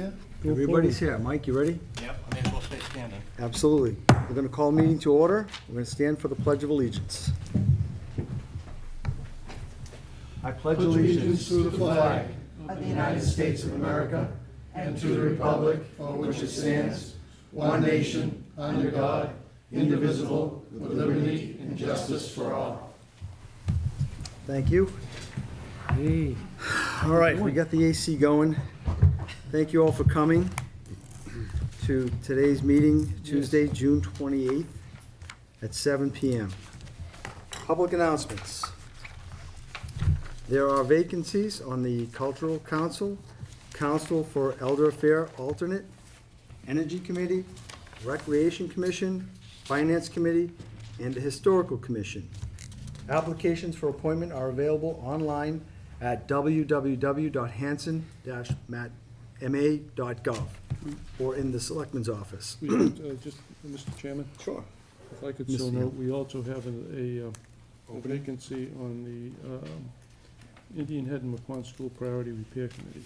here? Everybody's here. Mike, you ready? Yep, I may as well stay standing. Absolutely. We're going to call meeting to order. We're going to stand for the Pledge of Allegiance. I pledge allegiance To the flag of the United States of America and to the republic for which it stands, one nation, under God, indivisible, with liberty and justice for all. Thank you. All right, we got the AC going. Thank you all for coming to today's meeting, Tuesday, June 28th at 7 p.m. Public announcements. There are vacancies on the Cultural Council, Council for Elder Affair Alternate, Energy Committee, Recreation Commission, Finance Committee, and the Historical Commission. Applications for appointment are available online at www.hanson-ma.gov or in the Selectman's office. We have, just, Mr. Chairman, Sure. if I could Mr. so Neal. note, we also have a vacancy on the Indian Head and McQuon School Priority Repair Committee.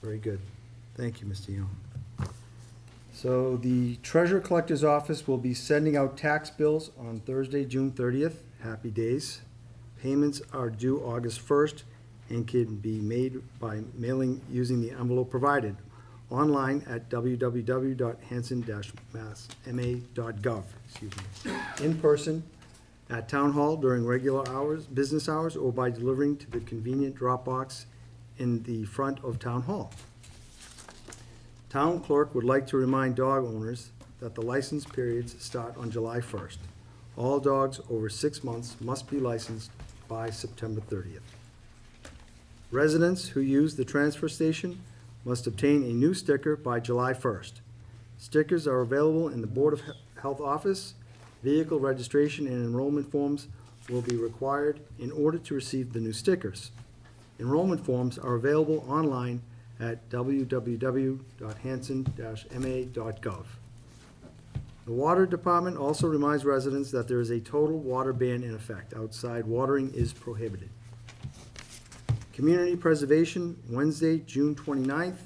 Very good. Thank you, Mr. Young. So the Treasurer Collector's Office will be sending out tax bills on Thursday, June 30th. Happy days. Payments are due August 1st and can be made by mailing using the envelope provided online at www.hanson-ma.gov. Excuse me. In person at Town Hall during regular hours, business hours, or by delivering to the convenient drop box in the front of Town Hall. Town Clerk would like to remind dog owners that the license periods start on July 1st. All dogs over 6 months must be licensed by September 30th. Residents who use the transfer station must obtain a new sticker by July 1st. Stickers are available in the Board of Health office. Vehicle registration and enrollment forms will be required in order to receive the new stickers. Enrollment forms are available online at www.hanson-ma.gov. The Water Department also reminds residents that there is a total water ban in effect. Outside watering is prohibited. Community Preservation, Wednesday, June 29th,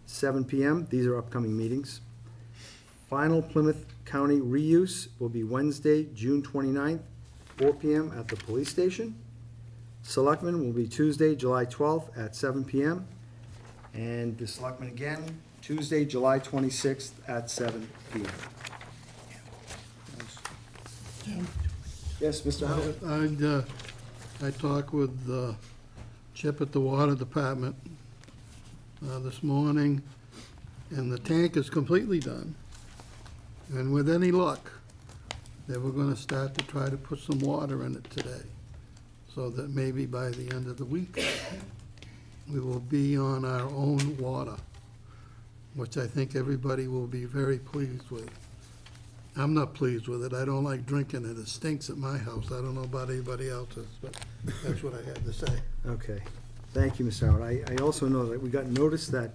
7 p.m. These are upcoming meetings. Final Plymouth County Reuse will be Wednesday, June 29th, 4 p.m. at the police station. Selectmen will be Tuesday, July 12th at 7 p.m. And the Selectmen again, Tuesday, July 26th at 7 p.m. Yes, Mr. Howard? I talked with Chip at the Water Department this morning, and the tank is completely done. And with any luck, they were gonna start to try to put some water in it today, so that maybe by the end of the week, we will be on our own water, which I think everybody will be very pleased with. I'm not pleased with it. I don't like drinking it. It stinks at my house. I don't know about anybody else's, but that's what I had to say. Okay, thank you, Mr. Howard. I also know that we got notice that,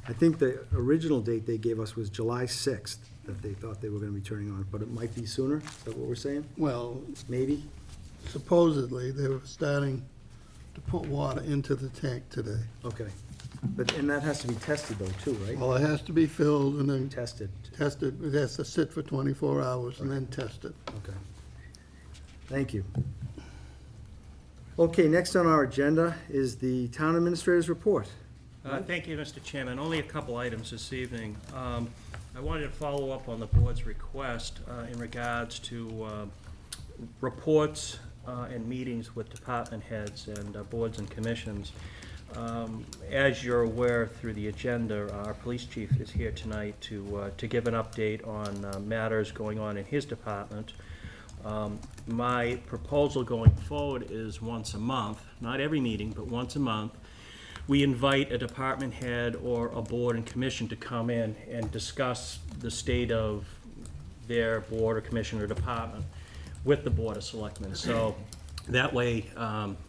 I think the original date they gave us was July 6th, that they thought they were gonna be turning on, but it might be sooner. Is that what we're saying? Well, Maybe? supposedly, they were starting to put water into the tank today. Okay. But, and that has to be tested though, too, right? Well, it has to be filled and then Tested. tested. It has to sit for 24 hours and then tested. Okay. Thank you. Okay, next on our agenda is the Town Administrator's Report. Thank you, Mr. Chairman. Only a couple items this evening. I wanted to follow up on the board's request in regards to reports and meetings with department heads and boards and commissions. As you're aware through the agenda, our police chief is here tonight to give an update on matters going on in his department. My proposal going forward is once a month, not every meeting, but once a month, we invite a department head or a board and commission to come in and discuss the state of their board or commission or department with the Board of Selectmen. So that way,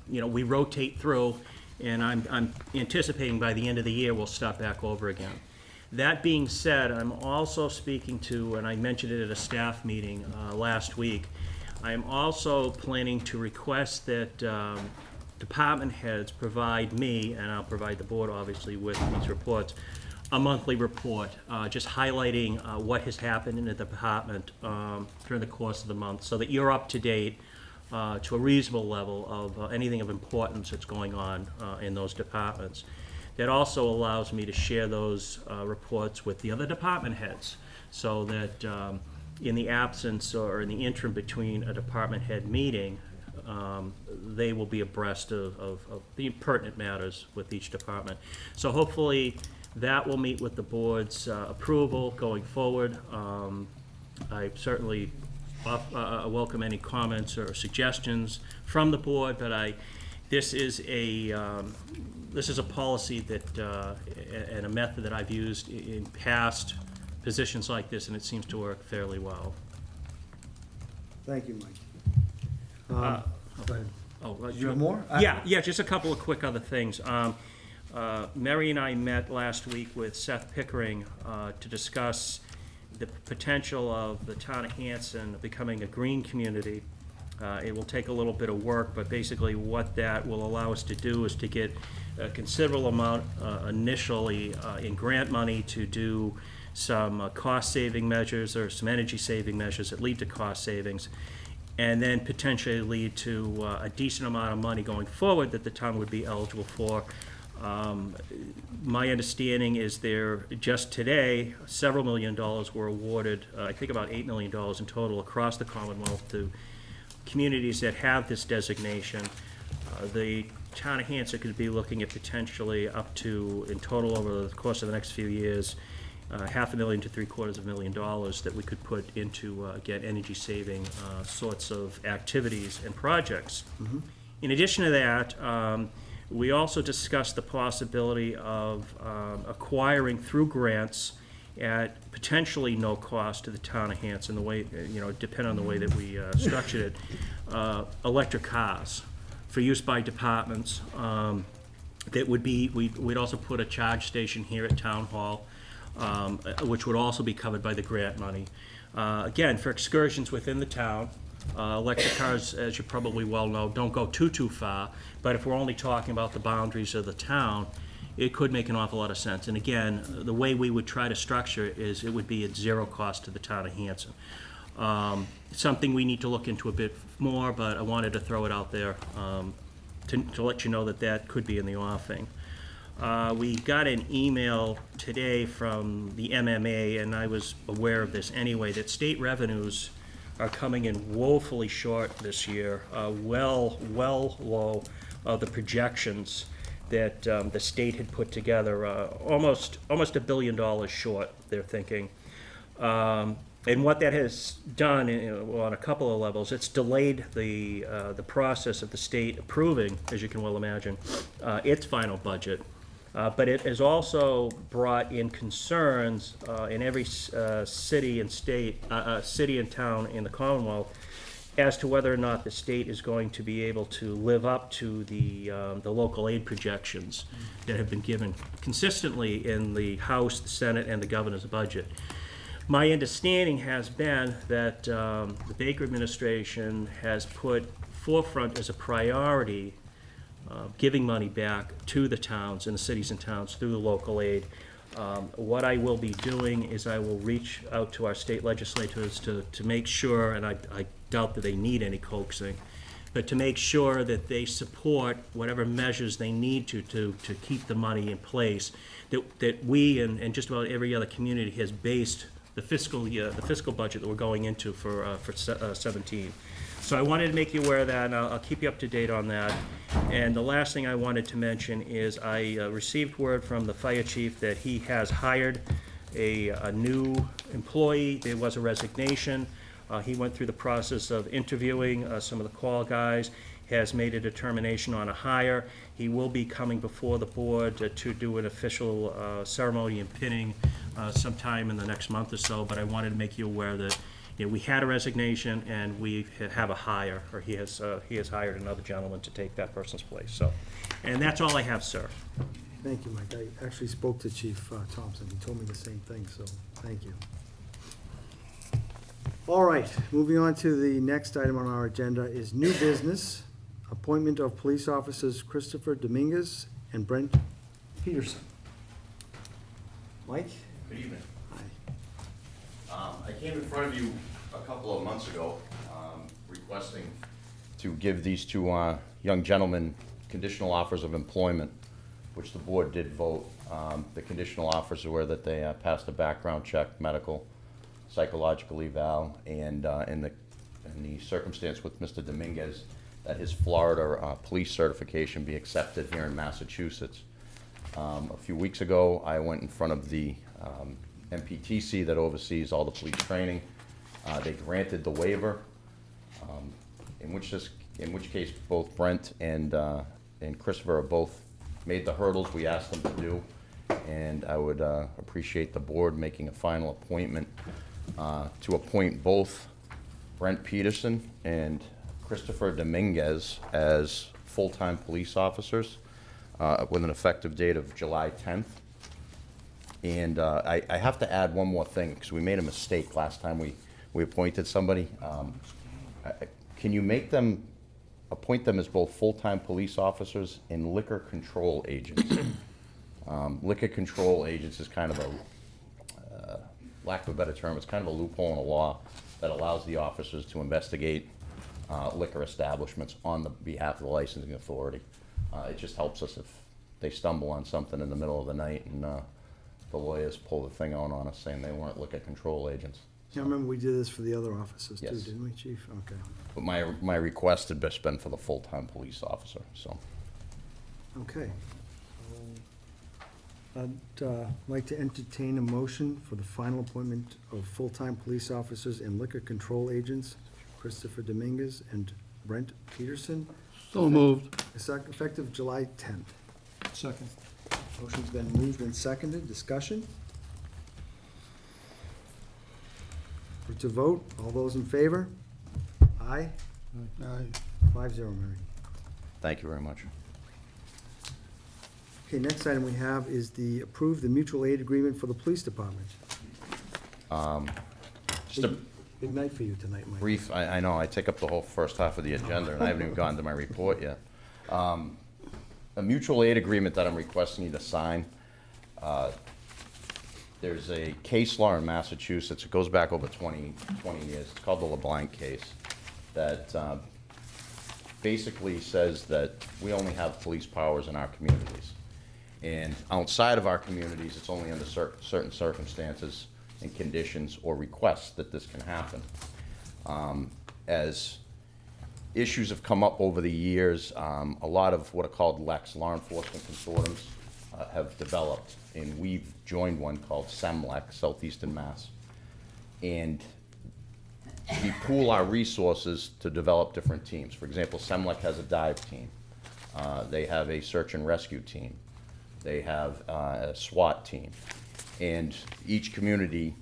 we rotate through, and I'm anticipating by the end of the year, we'll start back over again. That being said, I'm also speaking to, and I mentioned it at a staff meeting last week, I am also planning to request that department heads provide me, and I'll provide the board obviously with these reports, a monthly report, just highlighting what has happened in the department during the course of the month, so that you're up to date to a reasonable level of anything of importance that's going on in those departments. That also allows me to share those reports with the other department heads, so that in the absence or in the interim between a department head meeting, they will be abreast of the pertinent matters with each department. So hopefully that will meet with the board's approval going forward. I certainly welcome any comments or suggestions from the board, but this is a policy that and a method that I've used in past positions like this, and it seems to work fairly well. Thank you, Mike. Go ahead. Do you have more? Yeah, just a couple of quick other things. Mary and I met last week with Seth Pickering to discuss the potential of the town of Hanson becoming a green community. It will take a little bit of work, but basically what that will allow us to do is to get a considerable amount initially in grant money to do some cost-saving measures or some energy-saving measures that lead to cost savings, and then potentially lead to a decent amount of money going forward that the town would be eligible for. My understanding is there, just today, several $1 million were awarded, I think about $8 million in total across the Commonwealth to communities that have this designation. The town of Hanson could be looking at potentially up to, in total over the course of the next few years, $500,000 to $750,000 that we could put into, again, energy-saving sorts of activities and projects. In addition to that, we also discussed the possibility of acquiring through grants at potentially no cost to the town of Hanson, the way, depending on the way that we structured it, electric cars for use by departments. That would be, we'd also put a charge station here at Town Hall, which would also be covered by the grant money. Again, for excursions within the town. Electric cars, as you probably well know, don't go too far, but if we're only talking about the boundaries of the town, it could make an awful lot of sense. And again, the way we would try to structure it is it would be at zero cost to the town of Hanson. Something we need to look into a bit more, but I wanted to throw it out there to let you know that that could be in the offing. We got an email today from the MMA, and I was aware of this anyway, that state revenues are coming in woefully short this year, well low of the projections that the state had put together, almost $1 billion short, they're thinking. And what that has done on a couple of levels, it's delayed the process of the state approving, as you can well imagine, its final budget. But it has also brought in concerns in every city and state, city and town in the Commonwealth as to whether or not the state is going to be able to live up to the local aid projections that have been given consistently in the House, the Senate, and the governor's budget. My understanding has been that the Baker administration has put forefront as a priority giving money back to the towns and the cities and towns through the local aid. What I will be doing is I will reach out to our state legislators to make sure, and I doubt that they need any coaxing, but to make sure that they support whatever measures they need to keep the money in place, that we and just about every other community has based the fiscal budget that we're going into for 17. So I wanted to make you aware of that, and I'll keep you up to date on that. And the last thing I wanted to mention is I received word from the fire chief that he has hired a new employee. There was a resignation. He went through the process of interviewing some of the call guys, has made a determination on a hire. He will be coming before the board to do an official ceremony and pinning sometime in the next month or so, but I wanted to make you aware that we had a resignation and we have a hire, or he has hired another gentleman to take that person's place. So, and that's all I have, sir. Thank you, Mike. I actually spoke to Chief Thompson. He told me the same thing, so thank you. All right, moving on to the next item on our agenda is new business, appointment of police officers Christopher Dominguez and Brent Peterson. Mike? Good evening. Hi. I came in front of you a couple of months ago requesting to give these two young gentlemen conditional offers of employment, which the board did vote. The conditional offers were that they passed a background check, medical, psychological eval, and in the circumstance with Mr. Dominguez, that his Florida police certification be accepted here in Massachusetts. A few weeks ago, I went in front of the MPTC that oversees all the police training. They granted the waiver, in which case both Brent and Christopher are both made the hurdles we asked them to do, and I would appreciate the board making a final appointment to appoint both Brent Peterson and Christopher Dominguez as full-time police officers with an effective date of July 10th. And I have to add one more thing, because we made a mistake last time we appointed somebody. Can you appoint them as both full-time police officers and liquor control agents? Liquor control agents is kind of a, lack of a better term, it's kind of a loophole in the law that allows the officers to investigate liquor establishments on the behalf of the licensing authority. It just helps us if they stumble on something in the middle of the night and the lawyers pull the thing out on us saying they weren't liquor control agents. Yeah, I remember we did this for the other officers too, Yes. didn't we, Chief? Okay. But my request had best been for the full-time police officer, so. Okay. I'd like to entertain a motion for the final appointment of full-time police officers and liquor control agents, Christopher Dominguez and Brent Peterson, So moved. effective July 10th. Second. Motion's been moved and seconded. Discussion? To vote, all those in favor? Aye. Aye. 5-0, Mary. Thank you very much. Okay, next item we have is the approve the mutual aid agreement for the police department. Just a Big night for you tonight, Mike. brief, I know, I take up the whole first half of the agenda, and I haven't even gotten to my report yet. A mutual aid agreement that I'm requesting you to sign. There's a case law in Massachusetts, it goes back over 20 years, it's called the LeBlanc case, that basically says that we only have police powers in our communities. And outside of our communities, it's only under certain circumstances and conditions or requests that this can happen. As issues have come up over the years, a lot of what are called LECs, law enforcement consortiums, have developed, and we've joined one called SEMLEC, Southeastern Mass. And we pool our resources to develop different teams. For example, SEMLEC has a dive team. They have a search and rescue team. They have a SWAT team. And each community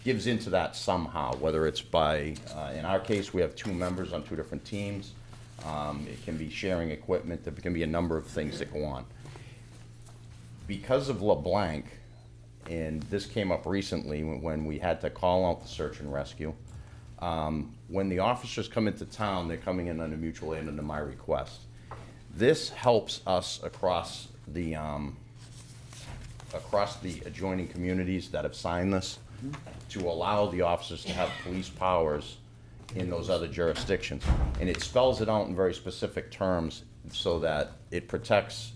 gives into that somehow, whether it's by, in our case, we have 2 members on 2 different teams. It can be sharing equipment, there can be a number of things that go on. Because of LeBlanc, and this came up recently when we had to call out the search and rescue, when the officers come into town, they're coming in under mutual aid under my request. This helps us across the adjoining communities that have signed this to allow the officers to have police powers in those other jurisdictions. And it spells it out in very specific terms so that it protects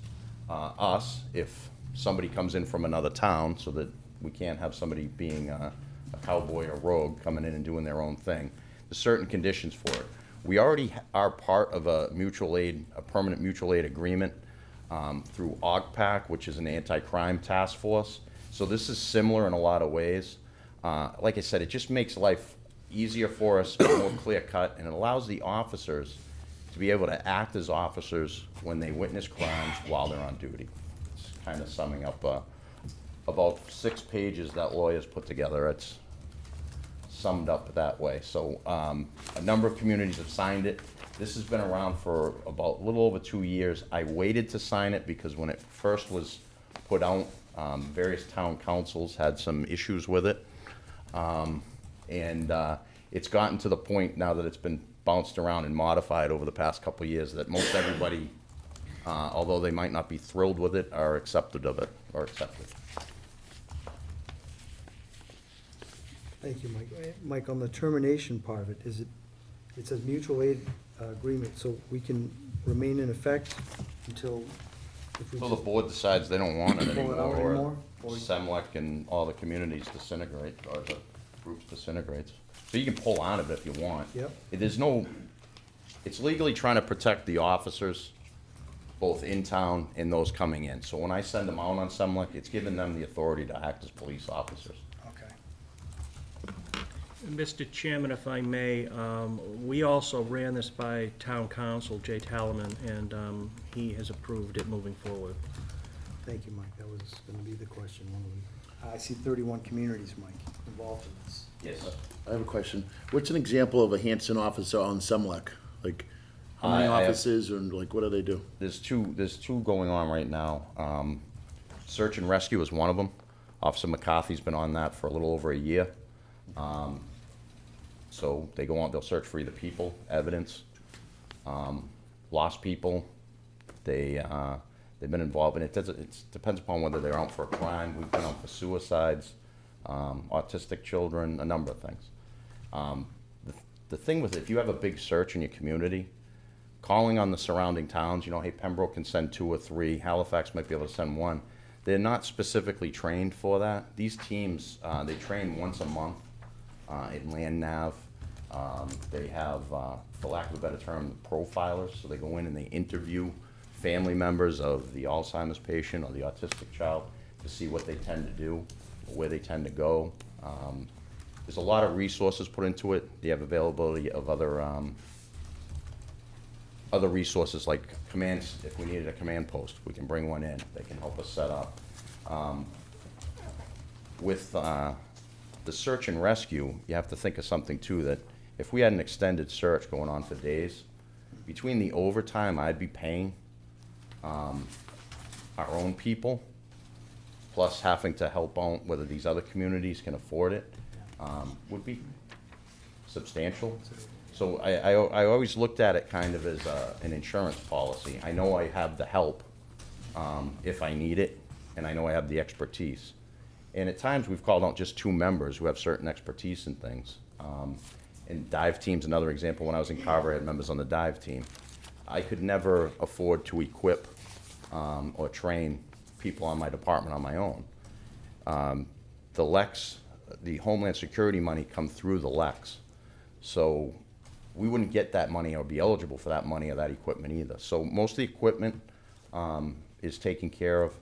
us if somebody comes in from another town, so that we can't have somebody being a cowboy or rogue coming in and doing their own thing. There's certain conditions for it. We already are part of a mutual aid, a permanent mutual aid agreement through OGPAC, which is an anti-crime task force. So this is similar in a lot of ways. Like I said, it just makes life easier for us, more clear-cut, and it allows the officers to be able to act as officers when they witness crimes while they're on duty. It's kind of summing up about 6 pages that lawyers put together. It's summed up that way. So a number of communities have signed it. This has been around for about a little over 2 years. I waited to sign it because when it first was put out, various town councils had some issues with it. It's gotten to the point now that it's been bounced around and modified over the past couple of years that most everybody, although they might not be thrilled with it, are accepted of it. or accepted. Thank you, Mike. Mike, on the termination part of it, it says mutual aid agreement, so we can remain in effect until, if we So the just board decides they don't want it pull anymore, it out anymore? or Or- Semlec and all the communities disintegrate, or the groups disintegrates. So you can pull out of it if you want. Yep. There's no, it's legally trying to protect the officers, both in town and those coming in. So when I send them out on Semlec, it's giving them the authority to act as police officers. Okay. Mr. Chairman, if I may, we also ran this by Town Council, Jay Talaman, and he has approved it moving forward. Thank you, Mike. That was gonna be the question, one of them. I see 31 communities, Mike, involved in this. Yes. I have a question. What's an example of a Hanson officer on Semlec? Like, how many I have- officers and like, what do they do? There's two going on right now. Search and rescue is one of them. Officer McCarthy's been on that for a little over a year. So they go on, they'll search for either people, evidence, lost people. They've been involved, and it depends upon whether they're out for a crime. We've been out for suicides, autistic children, a number of things. The thing with it, if you have a big search in your community, calling on the surrounding towns, hey, Pembroke can send 2 or 3, Halifax might be able to send 1. They're not specifically trained for that. These teams, they train once a month in land nav. They have, for lack of a better term, profilers, so they go in and they interview family members of the Alzheimer's patient or the autistic child to see what they tend to do, where they tend to go. There's a lot of resources put into it. They have availability of other resources like commands. If we needed a command post, we can bring one in. They can help us set up. With the search and rescue, you have to think of something too, that if we had an extended search going on for days, between the overtime I'd be paying our own people, plus having to help out whether these other communities can afford it, would be substantial. So I always looked at it kind of as an insurance policy. I know I have the help if I need it, and I know I have the expertise. And at times, we've called out just 2 members who have certain expertise in things. And dive team's another example. When I was in Carver, I had members on the dive team. I could never afford to equip or train people on my department on my own. The LEX, the Homeland Security money come through the LEX. So we wouldn't get that money or be eligible for that money or that equipment either. So most of the equipment is taken care of.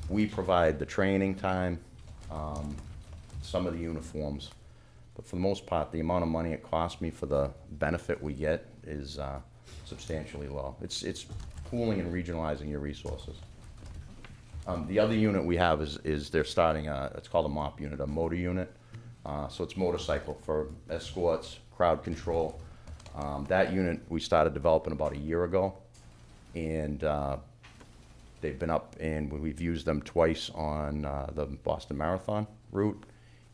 We provide the training time, some of the uniforms. But for the most part, the amount of money it costs me for the benefit we get is substantially low. It's pooling and regionalizing your resources. The other unit we have is they're starting it's called a MOP unit, a motor unit. So it's motorcycle for escorts, crowd control. That unit we started developing about a year ago. And they've been up, and we've used them twice on the Boston Marathon route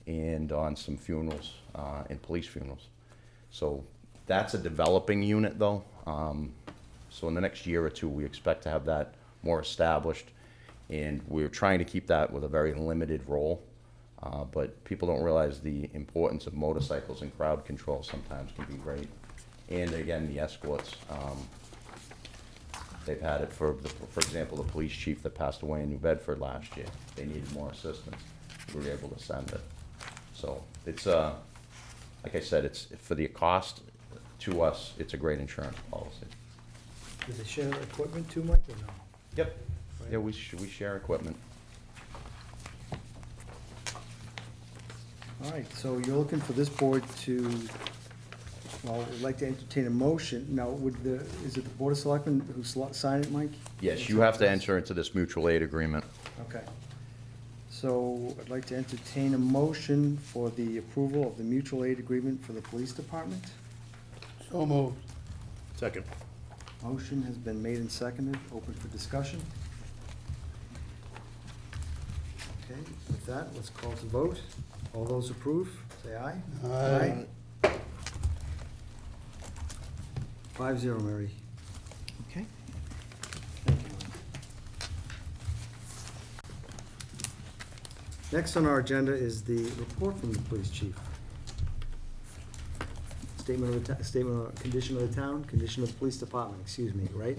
and on some funerals, and police funerals. So that's a developing unit, though. So in the next year or 2, we expect to have that more established. And we're trying to keep that with a very limited role. But people don't realize the importance of motorcycles and crowd control sometimes can be great. And again, the escorts. They've had it for example, the police chief that passed away in New Bedford last year. They needed more assistance. We were able to send it. So it's, like I said, it's for the cost to us, it's a great insurance policy. Do they share equipment too, Mike, or no? Yep. Yeah, we share equipment. All right, so you're looking for this board to, well, we'd like to entertain a motion. Now, is it the Board of Selectmen who sign it, Mike? Yes, you have to enter into this mutual aid agreement. Okay. So I'd like to entertain a motion for the approval of the mutual aid agreement for the police department. So moved. Second. Motion has been made and seconded, open for discussion. Okay, with that, let's call to vote. All those approve, say aye. Aye. 5-0, Mary. Okay. Thank you. Next on our agenda is the report from the police chief. Statement of condition of the town, condition of the police department, excuse me, right?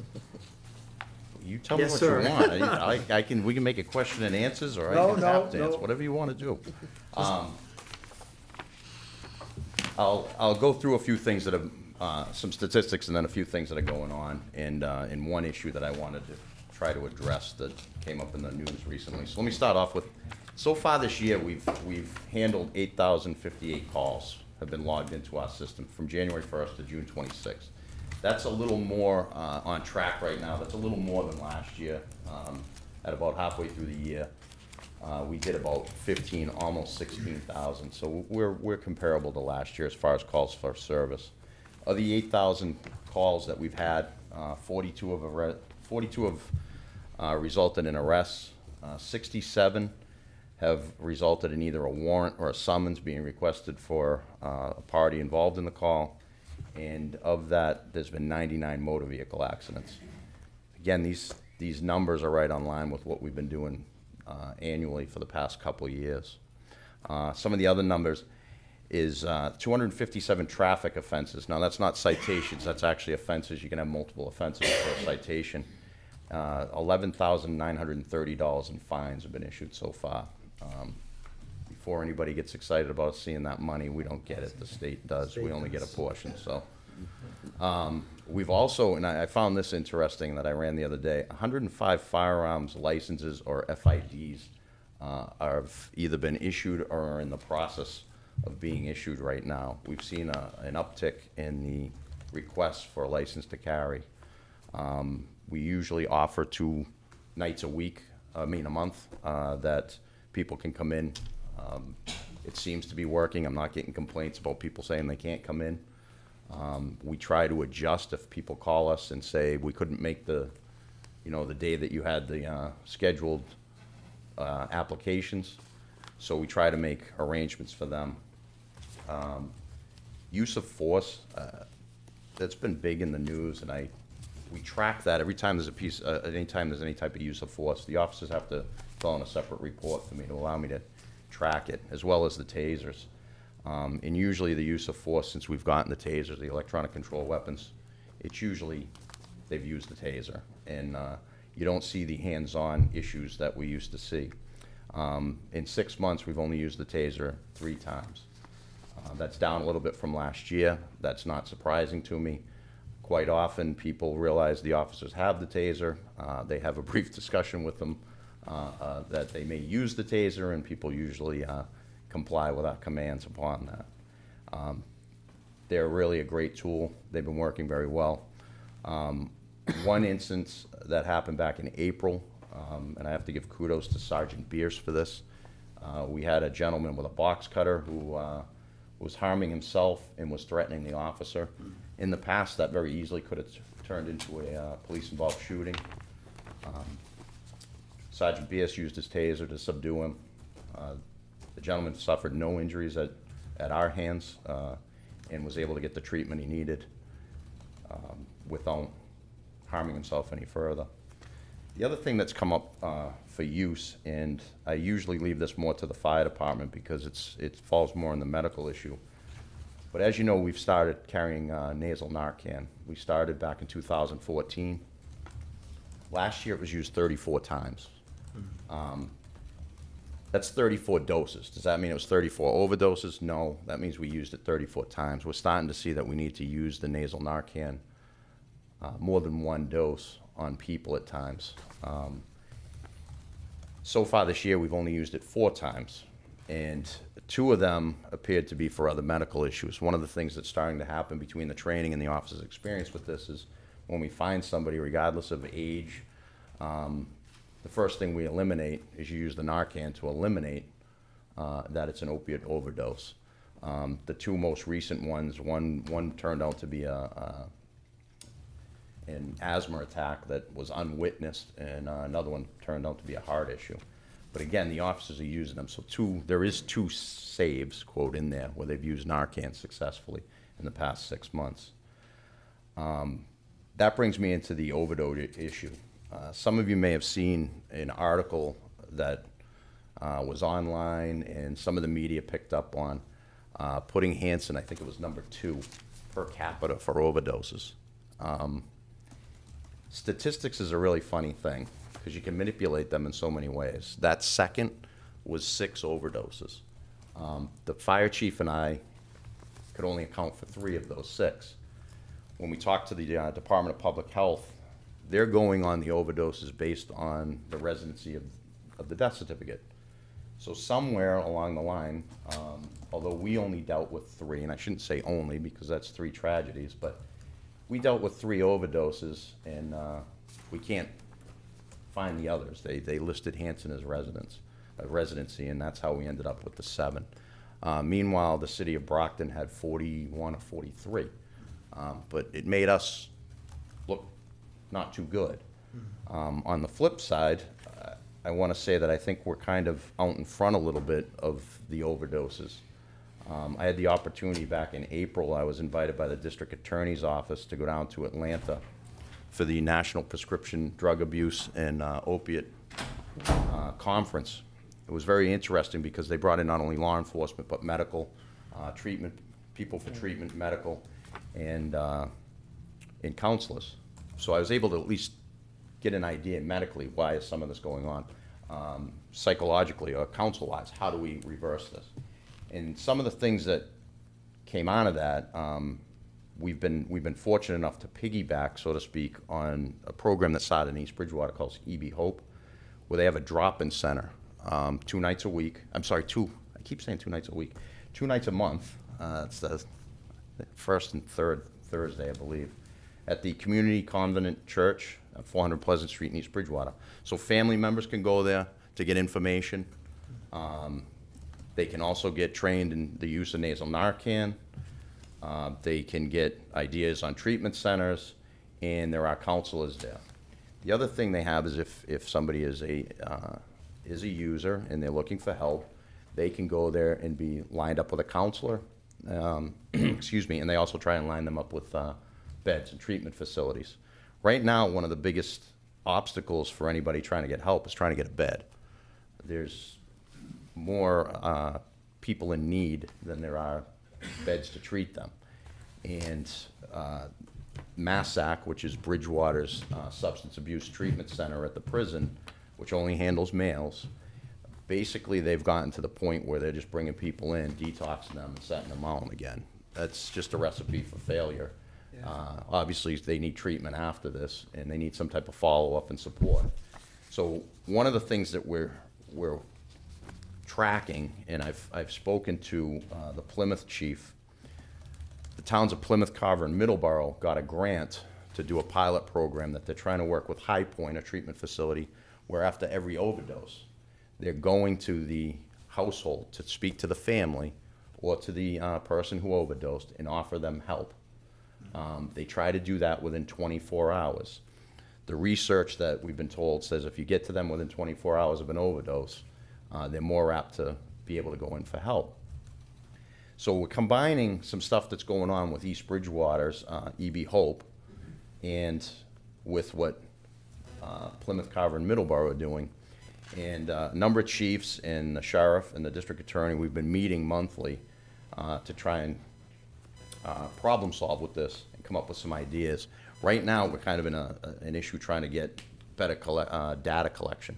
You tell me Yes, what sir. you want. We can make it question and answers, or I No, can no, tap dance, no. whatever you want to do. I'll go through a few things that have, some statistics and then a few things that are going on, and one issue that I wanted to try to address that came up in the news recently. So let me start off with, so far this year, we've handled 8,058 calls have been logged into our system from January 1st to June 26th. That's a little more on track right now. That's a little more than last year. At about halfway through the year, we did about 15, almost 16,000. So we're comparable to last year as far as calls for service. Of the 8,000 calls that we've had, 42 have resulted in arrests. 67 have resulted in either a warrant or a summons being requested for a party involved in the call. And of that, there's been 99 motor vehicle accidents. Again, these numbers are right on line with what we've been doing annually for the past couple of years. Some of the other numbers is 257 traffic offenses. Now, that's not citations. That's actually offenses. You can have multiple offenses for a citation. $11,930 in fines have been issued so far. Before anybody gets excited about seeing that money, we don't get it. The state does. We only get a portion. So we've also, and I found this interesting that I ran the other day, 105 firearms licenses or FIDs have either been issued or are in the process of being issued right now. We've seen an uptick in the requests for a license to carry. We usually offer 2 nights a month, that people can come in. It seems to be working. I'm not getting complaints about people saying they can't come in. We try to adjust if people call us and say we couldn't make the day that you had the scheduled applications. So we try to make arrangements for them. Use of force, that's been big in the news, and we track that every time there's anytime there's any type of use of force. The officers have to fill in a separate report for me to allow me to track it, as well as the tasers. And usually the use of force, since we've gotten the tasers, the electronic control weapons, it's usually they've used the taser. And you don't see the hands-on issues that we used to see. In 6 months, we've only used the taser 3 times. That's down a little bit from last year. That's not surprising to me. Quite often, people realize the officers have the taser. They have a brief discussion with them that they may use the taser, and people usually comply with our commands upon that. They're really a great tool. They've been working very well. One instance that happened back in April, and I have to give kudos to Sergeant Bierce for this. We had a gentleman with a box cutter who was harming himself and was threatening the officer. In the past, that very easily could have turned into a police-involved shooting. Sergeant Bierce used his taser to subdue him. The gentleman suffered no injuries at our hands and was able to get the treatment he needed without harming himself any further. The other thing that's come up for use, and I usually leave this more to the fire department because it falls more in the medical issue. But as you know, we've started carrying nasal Narcan. We started back in 2014. Last year it was used 34 times. That's 34 doses. Does that mean it was 34 overdoses? No, that means we used it 34 times. We're starting to see that we need to use the nasal Narcan more than 1 dose on people at times. So far this year, we've only used it 4 times, and 2 of them appeared to be for other medical issues. One of the things that's starting to happen between the training and the officer's experience with this is when we find somebody, regardless of age, the first thing we eliminate is you use the Narcan to eliminate that it's an opiate overdose. The 2 most recent ones, one turned out to be an asthma attack that was unwitnessed, and another one turned out to be a heart issue. But again, the officers are using them. So there is 2 saves, quote, in there where they've used Narcan successfully in the past 6 months. That brings me into the overdose issue. Some of you may have seen an article that was online, and some of the media picked up on putting Hanson, I think it was number 2 per capita for overdoses. Statistics is a really funny thing because you can manipulate them in so many ways. That second was 6 overdoses. The fire chief and I could only account for 3 of those 6. When we talked to the Department of Public Health, they're going on the overdoses based on the residency of the death certificate. So somewhere along the line, although we only dealt with 3, and I shouldn't say only because that's 3 tragedies, but we dealt with 3 overdoses, and we can't find the others. They listed Hanson as residency, and that's how we ended up with the 7. Meanwhile, the city of Brockton had 41 or 43, but it made us look not too good. On the flip side, I want to say that I think we're kind of out in front a little bit of the overdoses. I had the opportunity back in April. I was invited by the district attorney's office to go down to Atlanta for the National Prescription Drug Abuse and Opiate Conference. It was very interesting because they brought in not only law enforcement, but medical, treatment, people for treatment, medical, and counselors. So I was able to at least get an idea medically, why is some of this going on? Psychologically or counsel-wise, how do we reverse this? And some of the things that came out of that, we've been fortunate enough to piggyback, so to speak, on a program that started in East Bridgewater called EB Hope, where they have a drop-in center 2 nights a week. I'm sorry, I keep saying 2 nights a week. 2 nights a month. It's the first and third Thursday, I believe, at the Community Convent Church, 400 Pleasant Street in East Bridgewater. So family members can go there to get information. They can also get trained in the use of nasal Narcan. They can get ideas on treatment centers, and there are counselors there. The other thing they have is if somebody is a user and they're looking for help, they can go there and be lined up with a counselor. Excuse me, and they also try and line them up with beds and treatment facilities. Right now, one of the biggest obstacles for anybody trying to get help is trying to get a bed. There's more people in need than there are beds to treat them. And MASSAC, which is Bridgewater's Substance Abuse Treatment Center at the prison, which only handles males, basically they've gotten to the point where they're just bringing people in, detoxing them, and setting them out again. That's just a recipe for failure. Obviously, they need treatment after this, and they need some type of follow-up and support. So one of the things that we're tracking, and I've spoken to the Plymouth chief. The towns of Plymouth, Carver, and Middleborough got a grant to do a pilot program that they're trying to work with High Point, a treatment facility, where after every overdose, they're going to the household to speak to the family or to the person who overdosed and offer them help. They try to do that within 24 hours. The research that we've been told says if you get to them within 24 hours of an overdose, they're more apt to be able to go in for help. So we're combining some stuff that's going on with East Bridgewater's EB Hope and with what Plymouth, Carver, and Middleborough are doing. And a number of chiefs and the sheriff and the district attorney, we've been meeting monthly to try and problem solve with this and come up with some ideas. Right now, we're kind of in an issue trying to get better data collection.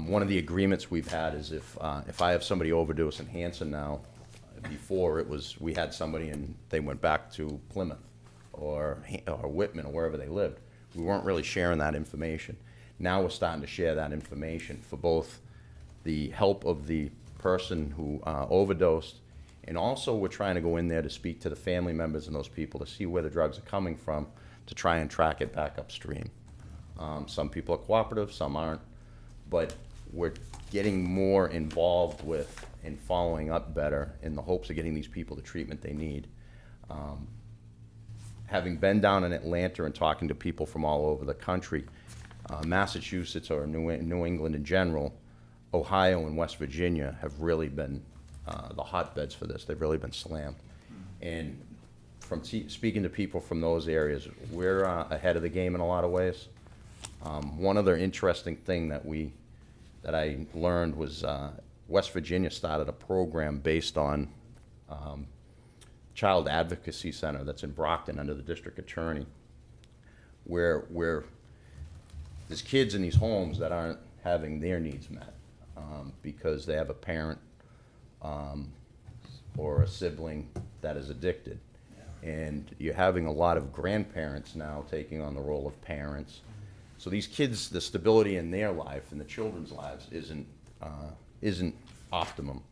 One of the agreements we've had is if I have somebody overdose in Hanson now, before it was we had somebody and they went back to Plymouth or Whitman or wherever they lived. We weren't really sharing that information. Now we're starting to share that information for both the help of the person who overdosed, and also we're trying to go in there to speak to the family members and those people to see where the drugs are coming from to try and track it back upstream. Some people are cooperative, some aren't, but we're getting more involved with and following up better in the hopes of getting these people the treatment they need. Having been down in Atlanta and talking to people from all over the country, Massachusetts or New England in general, Ohio and West Virginia have really been the hotbeds for this. They've really been slammed. And from speaking to people from those areas, we're ahead of the game in a lot of ways. One other interesting thing that that I learned was West Virginia started a program based on Child Advocacy Center that's in Brockton under the district attorney, where there's kids in these homes that aren't having their needs met because they have a parent or a sibling that is addicted. And you're having a lot of grandparents now taking on the role of parents. So these kids, the stability in their life and the children's lives isn't optimum.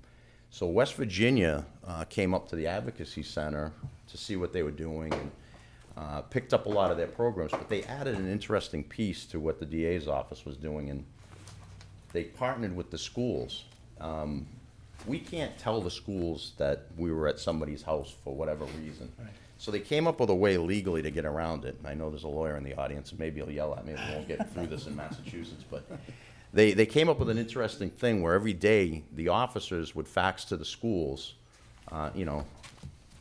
So West Virginia came up to the Advocacy Center to see what they were doing and picked up a lot of their programs, but they added an interesting piece to what the DA's office was doing, and they partnered with the schools. We can't tell the schools that we were at somebody's house for whatever reason. Right. So they came up with a way legally to get around it. I know there's a lawyer in the audience, and maybe he'll yell at me if we won't get through this in Massachusetts, but they came up with an interesting thing where every day the officers would fax to the schools,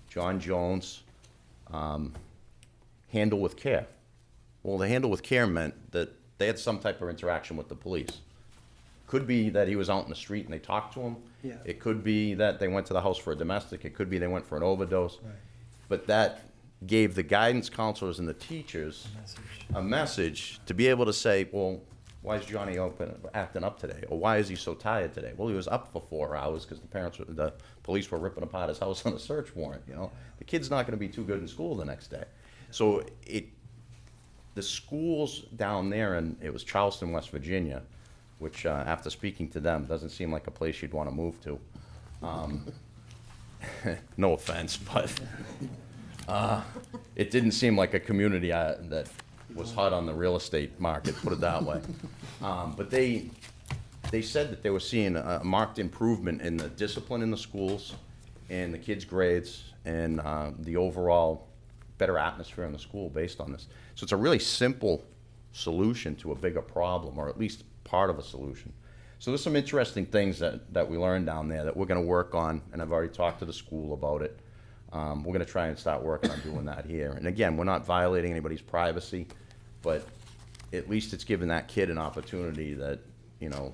John Jones, handle with care. Well, the handle with care meant that they had some type of interaction with the police. Could be that he was out in the street and they talked to him. Yeah. It could be that they went to the house for a domestic. It could be they went for an overdose. Right. But that gave the guidance counselors and the teachers a message to be able to say, well, why is Johnny acting up today? Or why is he so tired today? Well, he was up for 4 hours because the police were ripping apart his house on a search warrant. The kid's not going to be too good in school the next day. So the schools down there, and it was Charleston, West Virginia, which after speaking to them doesn't seem like a place you'd want to move to. No offense, but it didn't seem like a community that was hot on the real estate market, put it that way. But they said that they were seeing a marked improvement in the discipline in the schools and the kids' grades and the overall better atmosphere in the school based on this. So it's a really simple solution to a bigger problem, or at least part of a solution. So there's some interesting things that we learned down there that we're going to work on, and I've already talked to the school about it. We're going to try and start working on doing that here. And again, we're not violating anybody's privacy, but at least it's giving that kid an opportunity that,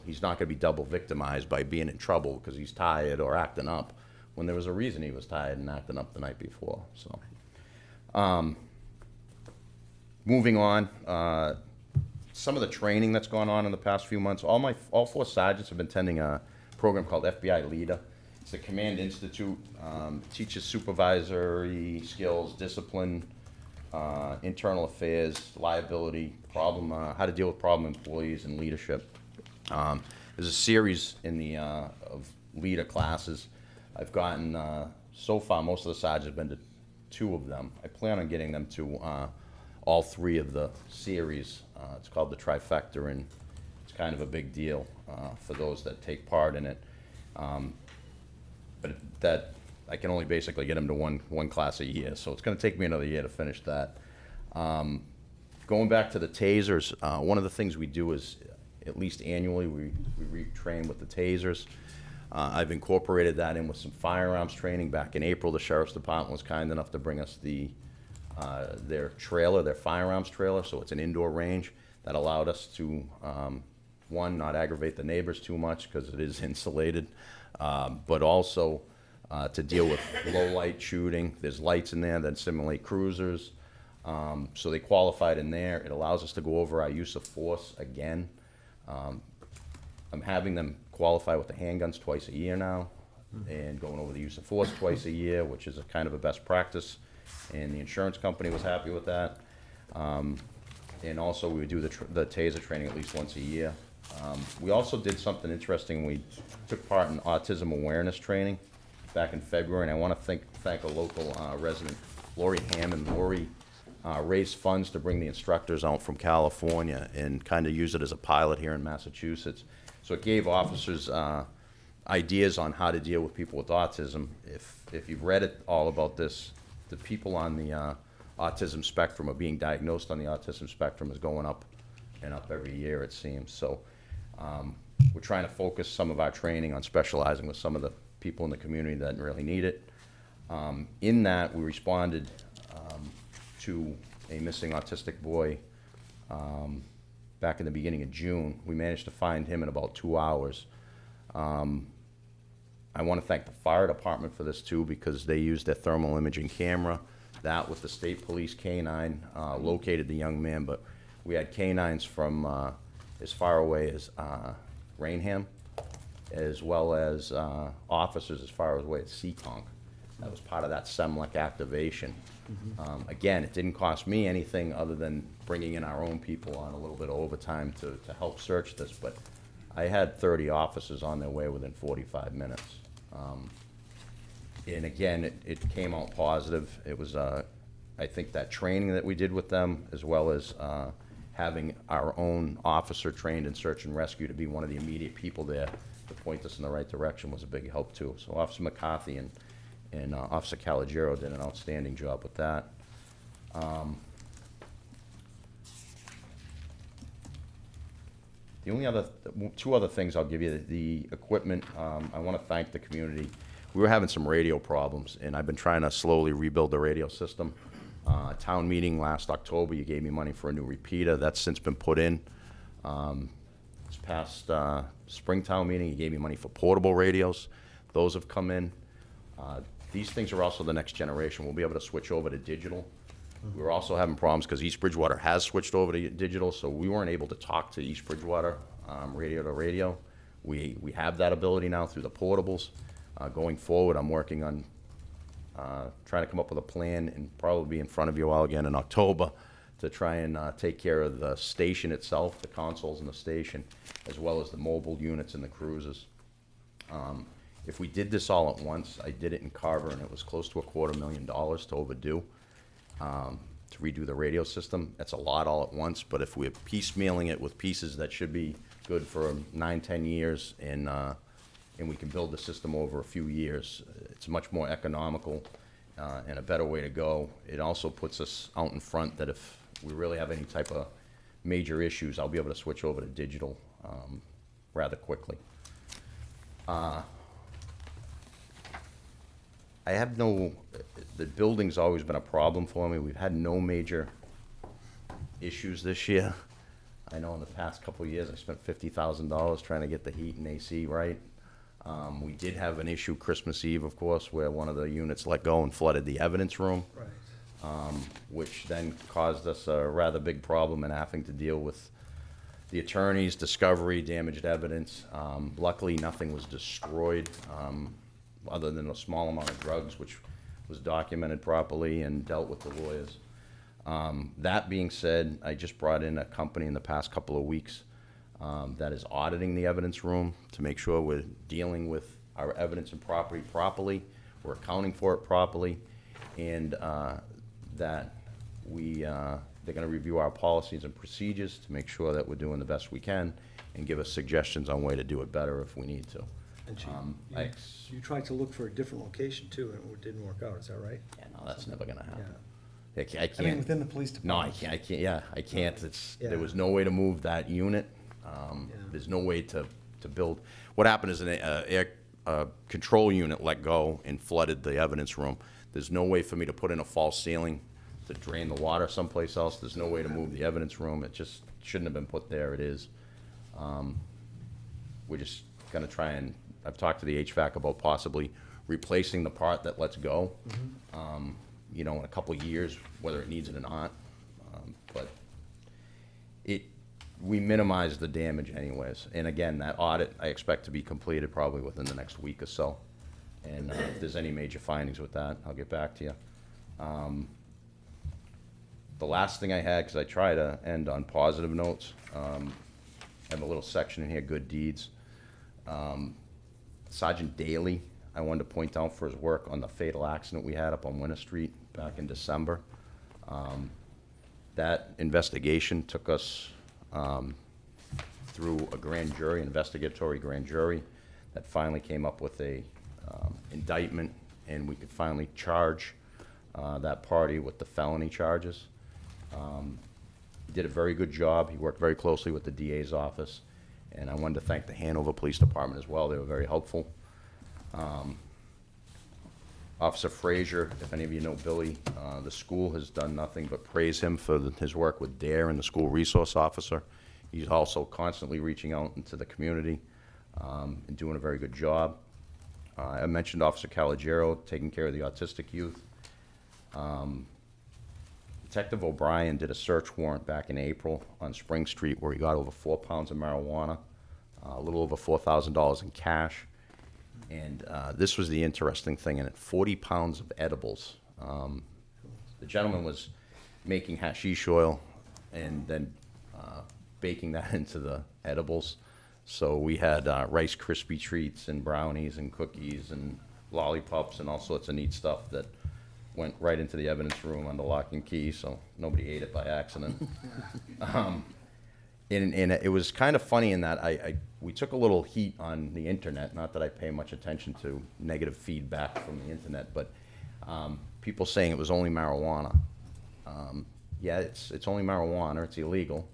he's not going to be double victimized by being in trouble because he's tired or acting up when there was a reason he was tired and acting up the night before. So, moving on, some of the training that's gone on in the past few months, all 4 sergeants have been attending a program called FBI Leader. It's the Command Institute, teaches supervisory skills, discipline, internal affairs, liability, how to deal with problem employees and leadership. There's a series in the of leader classes. I've gotten, so far, most of the sergeants have been to 2 of them. I plan on getting them to all 3 of the series. It's called the trifecta, and it's kind of a big deal for those that take part in it. But that I can only basically get them to one class a year, so it's going to take me another year to finish that. Going back to the tasers, one of the things we do is, at least annually, we retrain with the tasers. I've incorporated that in with some firearms training. Back in April, the Sheriff's Department was kind enough to bring us their trailer, their firearms trailer, so it's an indoor range that allowed us to, one, not aggravate the neighbors too much because it is insulated, but also to deal with low light shooting. There's lights in there that simulate cruisers, so they qualified in there. It allows us to go over our use of force again. I'm having them qualify with the handguns twice a year now, and going over the use of force twice a year, which is a kind of a best practice, and the insurance company was happy with that. And also we would do the taser training at least once a year. We also did something interesting. We took part in autism awareness training back in February, and I want to thank a local resident, Lori Hammond. Lori raised funds to bring the instructors out from California and kind of use it as a pilot here in Massachusetts. So it gave officers ideas on how to deal with people with autism. If you've read it all about this, the people on the autism spectrum, or being diagnosed on the autism spectrum, is going up and up every year, it seems. So we're trying to focus some of our training on specializing with some of the people in the community that really need it. In that, we responded to a missing autistic boy back in the beginning of June. We managed to find him in about 2 hours. I want to thank the fire department for this too, because they used their thermal imaging camera. That with the state police canine located the young man, but we had canines from as far away as Rainham, as well as officers as far away as Seekonk. That was part of that SEMLEC activation. Again, it didn't cost me anything other than bringing in our own people on a little bit of overtime to help search this, but I had 30 officers on their way within 45 minutes. And again, it came out positive. It was, I think that training that we did with them, as well as having our own officer trained in search and rescue to be one of the immediate people there to point us in the right direction, was a big help too. So Officer McCarthy and Officer Calogero did an outstanding job with that. The only other, two other things I'll give you, the equipment, I want to thank the community. We were having some radio problems, and I've been trying to slowly rebuild the radio system. Town meeting last October, you gave me money for a new repeater. That's since been put in. This past Springtown meeting, you gave me money for portable radios. Those have come in. These things are also the next generation. We'll be able to switch over to digital. We were also having problems because East Bridgewater has switched over to digital, so we weren't able to talk to East Bridgewater radio to radio. We have that ability now through the portables. Going forward, I'm working on trying to come up with a plan and probably be in front of you all again in October to try and take care of the station itself, the consoles in the station, as well as the mobile units and the cruisers. If we did this all at once, I did it in Carver, and it was close to $250,000 to overdo. To redo the radio system. That's a lot all at once, but if we're piecemealing it with pieces that should be good for 9-10 years, and we can build the system over a few years, it's much more economical and a better way to go. It also puts us out in front that if we really have any type of major issues, I'll be able to switch over to digital rather quickly. I have no, the building's always been a problem for me. We've had no major issues this year. I know in the past couple of years, I spent $50,000 trying to get the heat and AC right. We did have an issue Christmas Eve, of course, where one of the units let go and flooded the evidence room. Right. Which then caused us a rather big problem in having to deal with the attorneys, discovery, damaged evidence. Luckily, nothing was destroyed. Other than a small amount of drugs, which was documented properly and dealt with the lawyers. That being said, I just brought in a company in the past couple of weeks that is auditing the evidence room to make sure we're dealing with our evidence and property properly, we're accounting for it properly, and that they're going to review our policies and procedures to make sure that we're doing the best we can and give us suggestions on way to do it better if we need to. And you tried to look for a different location too, and it didn't work out, is that right? Yeah, no, that's never gonna happen. Yeah. I can't. I mean, within the police No, I department. can't, I can't. Yeah. There was no way to move that unit. There's no way to build. What happened is an air control unit let go and flooded the evidence room. There's no way for me to put in a false ceiling to drain the water someplace else. There's no way to move the evidence room. It just shouldn't have been put there. It is. We're just gonna try and, I've talked to the HVAC about possibly replacing the part that lets go, you know, in a couple of years, whether it needs it or not. But we minimize the damage anyways. And again, that audit, I expect to be completed probably within the next week or so. And if there's any major findings with that, I'll get back to you. The last thing I had, because I try to end on positive notes, I have a little section in here, good deeds. Sergeant Daly, I wanted to point out for his work on the fatal accident we had up on Winter Street back in December. That investigation took us through a grand jury, investigatory grand jury, that finally came up with a indictment, and we could finally charge that party with the felony charges. He did a very good job. He worked very closely with the DA's office. And I wanted to thank the Hanover Police Department as well. They were very helpful. Officer Frazier, if any of you know Billy, the school has done nothing but praise him for his work with DARE and the school resource officer. He's also constantly reaching out into the community and doing a very good job. I mentioned Officer Caligero taking care of the autistic youth. Detective O'Brien did a search warrant back in April on Spring Street where he got over 4 pounds of marijuana, a little over $4,000 in cash. And this was the interesting thing in it, 40 pounds of edibles. The gentleman was making hashish oil and then baking that into the edibles. So we had Rice Krispie treats and brownies and cookies and lollipops and all sorts of neat stuff that went right into the evidence room under lock and key, so nobody ate it by accident. And it was kind of funny in that we took a little heat on the internet. Not that I pay much attention to negative feedback from the internet, but people saying it was only marijuana. Yeah, it's only marijuana. It's illegal.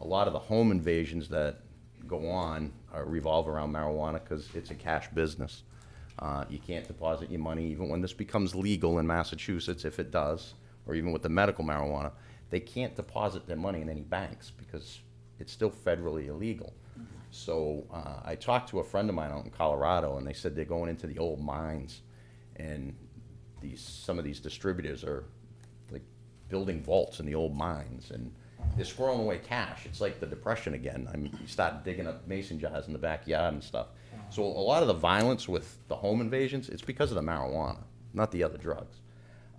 A lot of the home invasions that go on revolve around marijuana because it's a cash business. You can't deposit your money, even when this becomes legal in Massachusetts, if it does, or even with the medical marijuana, they can't deposit their money in any banks because it's still federally illegal. So I talked to a friend of mine out in Colorado, and they said they're going into the old mines, and some of these distributors are like building vaults in the old mines, and they're squirreling away cash. It's like the Depression again. I mean, you start digging up mason jars in the backyard and stuff. So a lot of the violence with the home invasions, it's because of the marijuana, not the other drugs.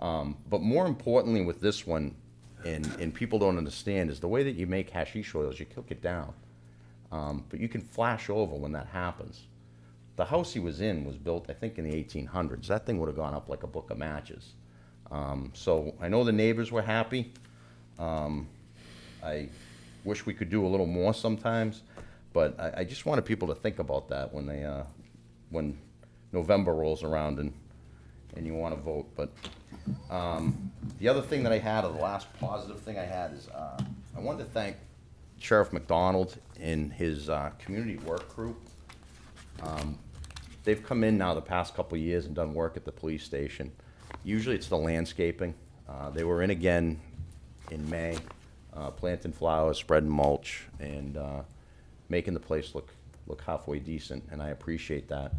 But more importantly with this one, and people don't understand, is the way that you make hashish oils, you cook it down. But you can flash over when that happens. The house he was in was built, I think, in the 1800s. That thing would have gone up like a book of matches. So I know the neighbors were happy. I wish we could do a little more sometimes, but I just wanted people to think about that when November rolls around and you want to vote. But the other thing that I had, or the last positive thing I had, is I wanted to thank Sheriff McDonald and his community work crew. They've come in now the past couple of years and done work at the police station. Usually it's the landscaping. They were in again in May, planting flowers, spreading mulch, and making the place look halfway decent, and I appreciate that.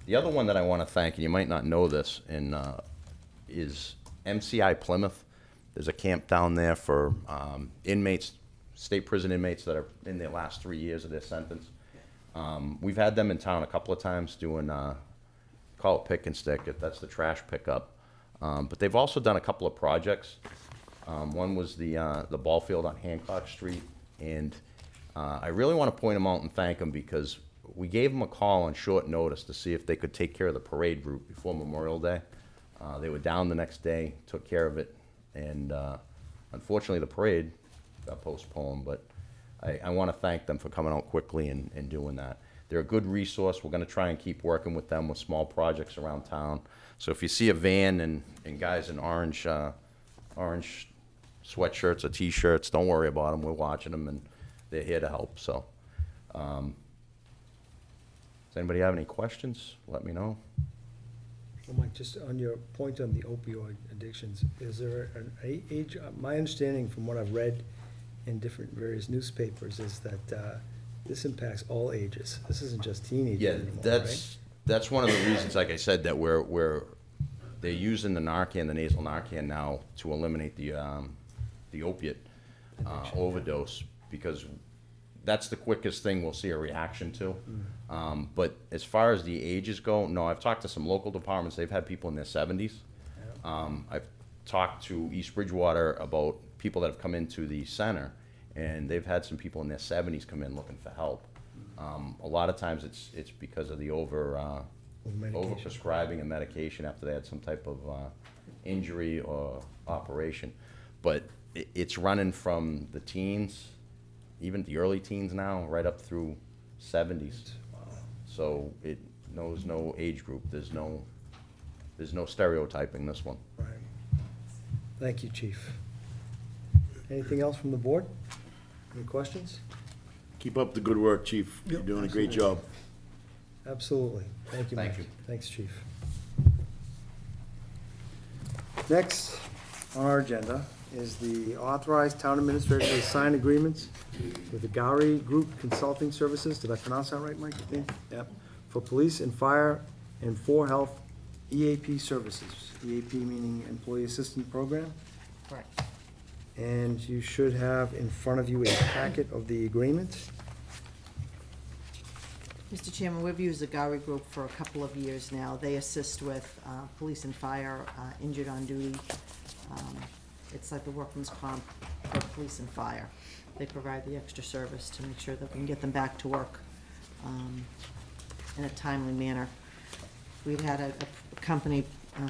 The other one that I want to thank, and you might not know this, is MCI Plymouth. There's a camp down there for inmates, state prison inmates that are in their last 3 years of their sentence. We've had them in town a couple of times doing, call it pick and stick, if that's the trash pickup. But they've also done a couple of projects. One was the ball field on Hancock Street, and I really want to point them out and thank them because we gave them a call on short notice to see if they could take care of the parade route before Memorial Day. They were down the next day, took care of it, and unfortunately the parade got postponed, but I want to thank them for coming out quickly and doing that. They're a good resource. We're going to try and keep working with them with small projects around town. So if you see a van and guys in orange sweatshirts or T-shirts, don't worry about them. We're watching them, and they're here to help. So does anybody have any questions? Let me know. Well, Mike, just on your point on the opioid addictions, is there an age, my understanding from what I've read in different various newspapers is that this impacts all ages. This isn't just teenagers Yeah, anymore, that's one of the reasons, like I said, that they're using the Narcan, the nasal Narcan now to eliminate the opiate overdose, because that's the quickest thing we'll see a reaction to. But as far as the ages go, no, I've talked to some local departments. They've had people in their 70s. I've talked to East Bridgewater about people that have come into the center, and they've had some people in their 70s come in looking for help. A lot of times it's because of the over-prescribing a medication after they had some type of injury or operation. But it's running from the teens, even the early teens now, right up through 70s. So it knows no age group. There's no stereotyping this one. Right. Thank you, Chief. Anything else from the board? Any questions? Keep up the good work, Chief. You're doing a great job. Absolutely. Thank you, Mike. Thank you. Thanks, Chief. Next, on our agenda is the authorized town administrator to sign agreements with the Gowrie Group Consulting Services. Did I pronounce that right, Mike? I think? Yep. For police and fire and for health EAP services. EAP meaning Employee Assistance Program. Correct. And you should have in front of you a packet of the agreement. Mr. Chairman, we've used the Gowrie Group for a couple of years now. They assist with police and fire injured on duty. It's like the workman's comp for police and fire. They provide the extra service to make sure that we can get them back to work in a timely manner. We'd had a company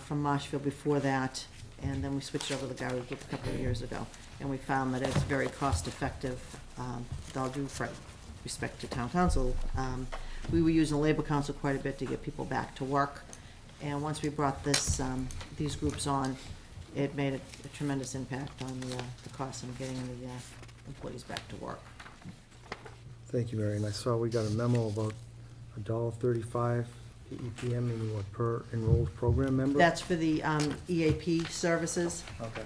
from Marshfield before that, and then we switched over to the Gowrie Group a couple of years ago. And we found that it's very cost-effective, with all due respect to town council. We were using Labor Council quite a bit to get people back to work. And once we brought these groups on, it made a tremendous impact on the cost of getting the employees back to work. Thank you, Mary. And I saw we got a memo about $1.35 EPM, meaning what, per enrolled program member? That's for the EAP services. Okay.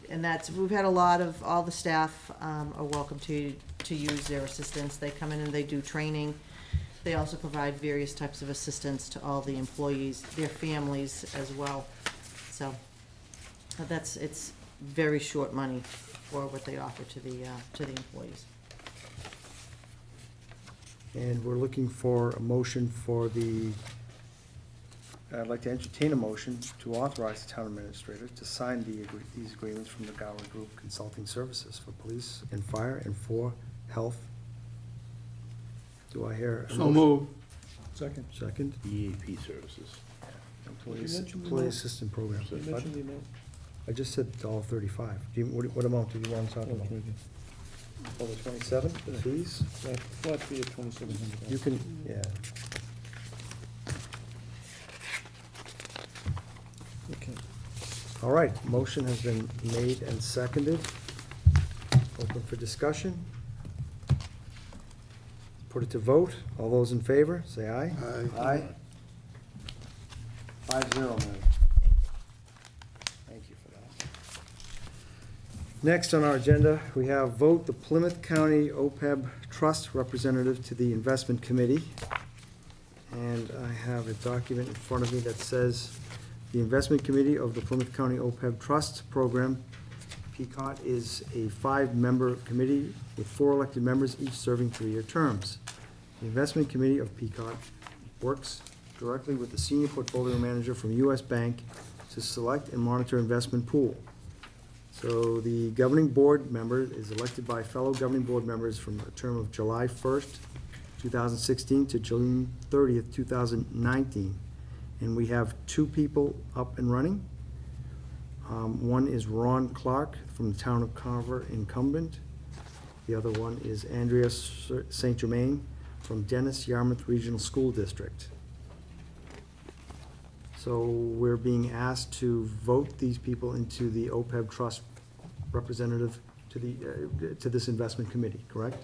And we've had a lot of, all the staff are welcome to use their assistance. They come in and they do training. They also provide various types of assistance to all the employees, their families as well. So it's very short money for what they offer to the employees. And we're looking for a motion for I'd like to entertain a motion to authorize the town administrator to sign these agreements from the Gower Group Consulting Services for police and fire and for health. Do I hear a So motion? move. Second. Second? EAP services. Employee Did you mention the Employee amount? Assistance Program. So you mentioned the amount? I just said $1.35. What amount did you want to talk Oh, about? okay. Oh, the 27, please? Flat fee of $2,700. You can, yeah. Okay. All right, motion has been made and seconded. Open for discussion. Put it to vote. All those in favor, say aye. Aye. Aye. 5-0, Mary. Thank you for that. Next on our agenda, we have vote the Plymouth County OPEB Trust representative to the Investment Committee. And I have a document in front of me that says, the Investment Committee of the Plymouth County OPEB Trust Program, PCOT, is a 5-member committee with 4 elected members, each serving 3-year terms. The Investment Committee of PCOT works directly with the senior portfolio manager from U.S. Bank to select and monitor investment pool. So the governing board member is elected by fellow governing board members from a term of July 1st, 2016 to June 30th, 2019. And we have 2 people up and running. One is Ron Clark from the town of Carver, incumbent. The other one is Andrea St. Germain from Dennis Yarmouth Regional School District. So we're being asked to vote these people into the OPEB Trust representative to this investment committee, correct?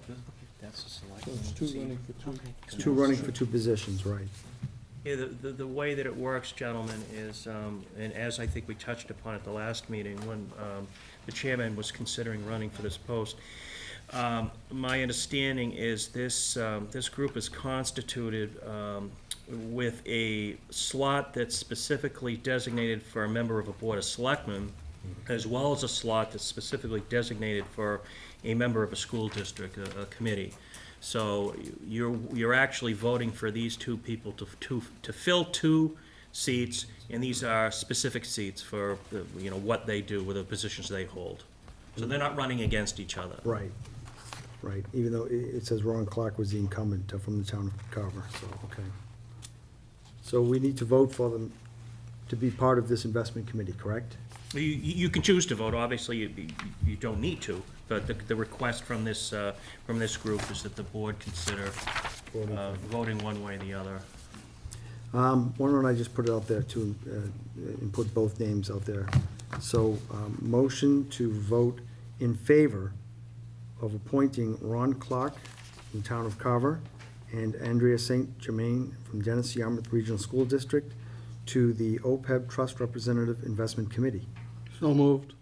That's a So select. it's 2 running for 2. It's 2 running for 2 positions, right? Yeah, the way that it works, gentlemen, is, and as I think we touched upon at the last meeting, when the chairman was considering running for this post, my understanding is this group is constituted with a slot that's specifically designated for a member of a Board of Selectmen, as well as a slot that's specifically designated for a member of a school district, a committee. So you're actually voting for these 2 people to fill 2 seats, and these are specific seats for what they do with the positions they hold. So they're not running against each other. Right, right, even though it says Ron Clark was the incumbent from the town of Carver, so, okay. So we need to vote for them to be part of this investment committee, correct? You can choose to vote, obviously, you don't need to, but the request from this group is that the board consider voting one way or the other. Why don't I just put it out there too, and put both names out there? So, motion to vote in favor of appointing Ron Clark from town of Carver and Andrea St. Germain from Dennis Yarmouth Regional School District to the OPEB Trust Representative Investment Committee. So moved.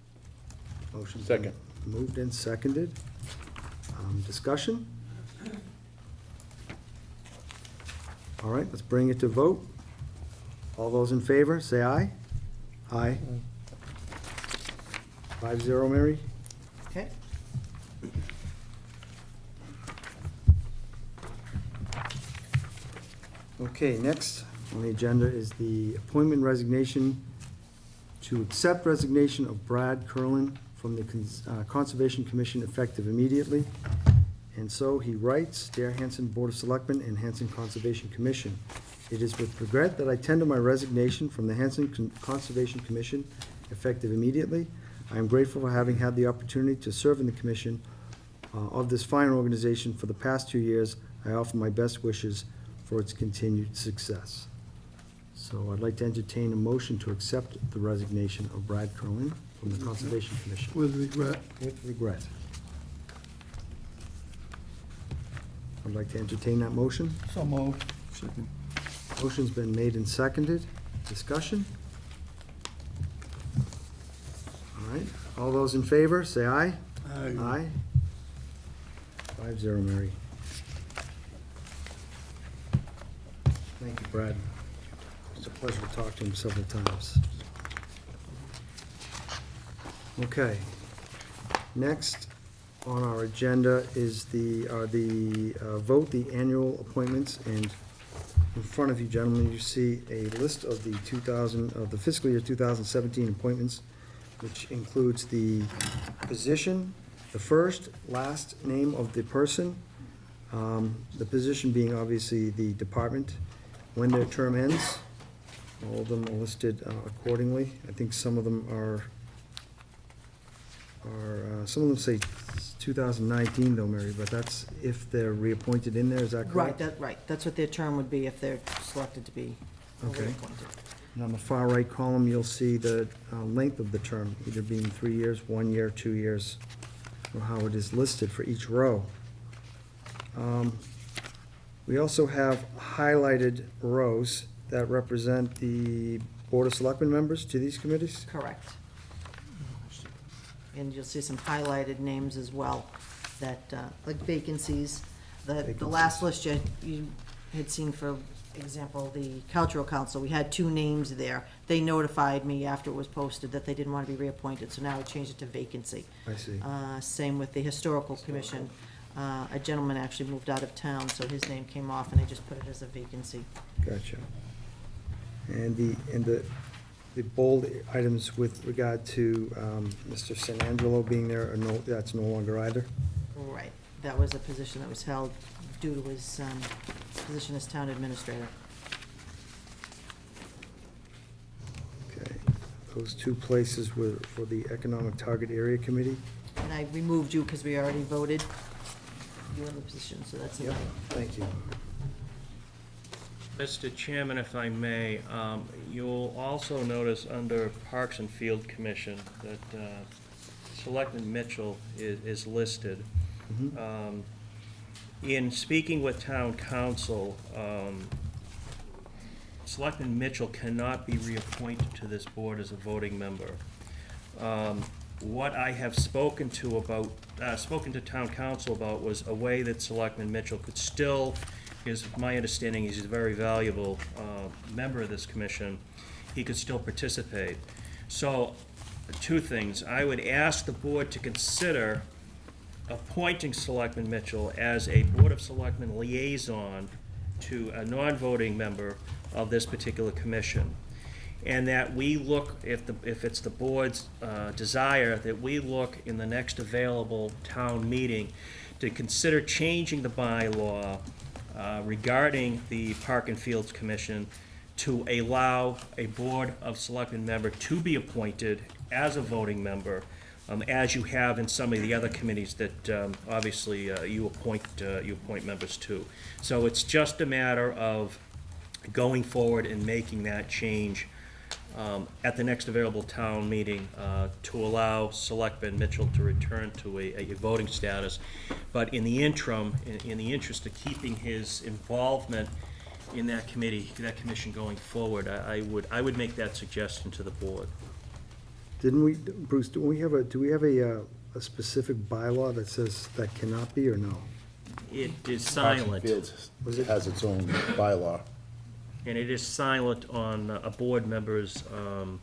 Motion. Second. Moved and seconded. Discussion? All right, let's bring it to vote. All those in favor, say aye. Aye. 5-0, Mary? Okay. Okay, next on the agenda is the appointment resignation to accept resignation of Brad Curlin from the Conservation Commission effective immediately. And so he writes, Dear Hanson Board of Selectmen and Hanson Conservation Commission, it is with regret that I tender my resignation from the Hanson Conservation Commission effective immediately. I am grateful for having had the opportunity to serve in the commission of this fine organization for the past 2 years. I offer my best wishes for its continued success. So I'd like to entertain a motion to accept the resignation of Brad Curlin from the Conservation Commission With regret. with regret. I'd like to entertain that motion. So moved. Second. Motion's been made and seconded. Discussion? All right, all those in favor, say aye. Aye. 5-0, Mary. Thank you, Brad. It's a pleasure to talk to him several times. Okay. Next on our agenda is vote the annual appointments, and in front of you, gentlemen, you see a list of the fiscal year 2017 appointments, which includes the position, the first, last name of the person, the position being obviously the department, when their term ends. All of them are listed accordingly. I think some of them some of them say 2019 though, Mary, but that's if they're reappointed in there, is that Right, correct? right. That's what their term would be if they're selected to be Okay. reappointed. And on the far right column, you'll see the length of the term, either being 3 years, 1 year, 2 years, or how it is listed for each row. We also have highlighted rows that represent the Board of Selectmen members to these committees. Correct. And you'll see some highlighted names as well, that, like vacancies. The last list you had seen, for example, the Cultural Council, we had 2 names there. They notified me after it was posted that they didn't want to be reappointed, so now I changed it to vacancy. I see. Same with the Historical Commission. A gentleman actually moved out of town, so his name came off, and I just put it as a vacancy. Gotcha. And the bold items with regard to Mr. San Angelo being there, that's no longer either? Right. That was a position that was held due to his position as town administrator. Okay. Those 2 places were for the Economic Target Area Committee? And I removed you because we already voted you in the position, so that's Yep. enough. Thank you. Mr. Chairman, if I may, you'll also notice under Parks and Field Commission that Selectman Mitchell is listed. In speaking with town council, Selectman Mitchell cannot be reappointed to this board as a voting member. What I have spoken to town council about was a way that Selectman Mitchell could still, is my understanding, he's a very valuable member of this commission, he could still participate. So, 2 things. I would ask the board to consider appointing Selectman Mitchell as a Board of Selectmen liaison to a non-voting member of this particular commission. And that we look, if it's the board's desire, that we look in the next available town meeting to consider changing the bylaw regarding the Park and Fields Commission to allow a Board of Selectmen member to be appointed as a voting member, as you have in some of the other committees that obviously you appoint members to. So it's just a matter of going forward and making that change at the next available town meeting to allow Selectman Mitchell to return to a voting status. But in the interim, in the interest of keeping his involvement in that committee, that commission going forward, I would make that suggestion to the board. Didn't we, Bruce, do we have a specific bylaw that says that cannot be, or no? It is Parks and silent, Fields Was it- has its own bylaw. and it is silent on a board member's Position?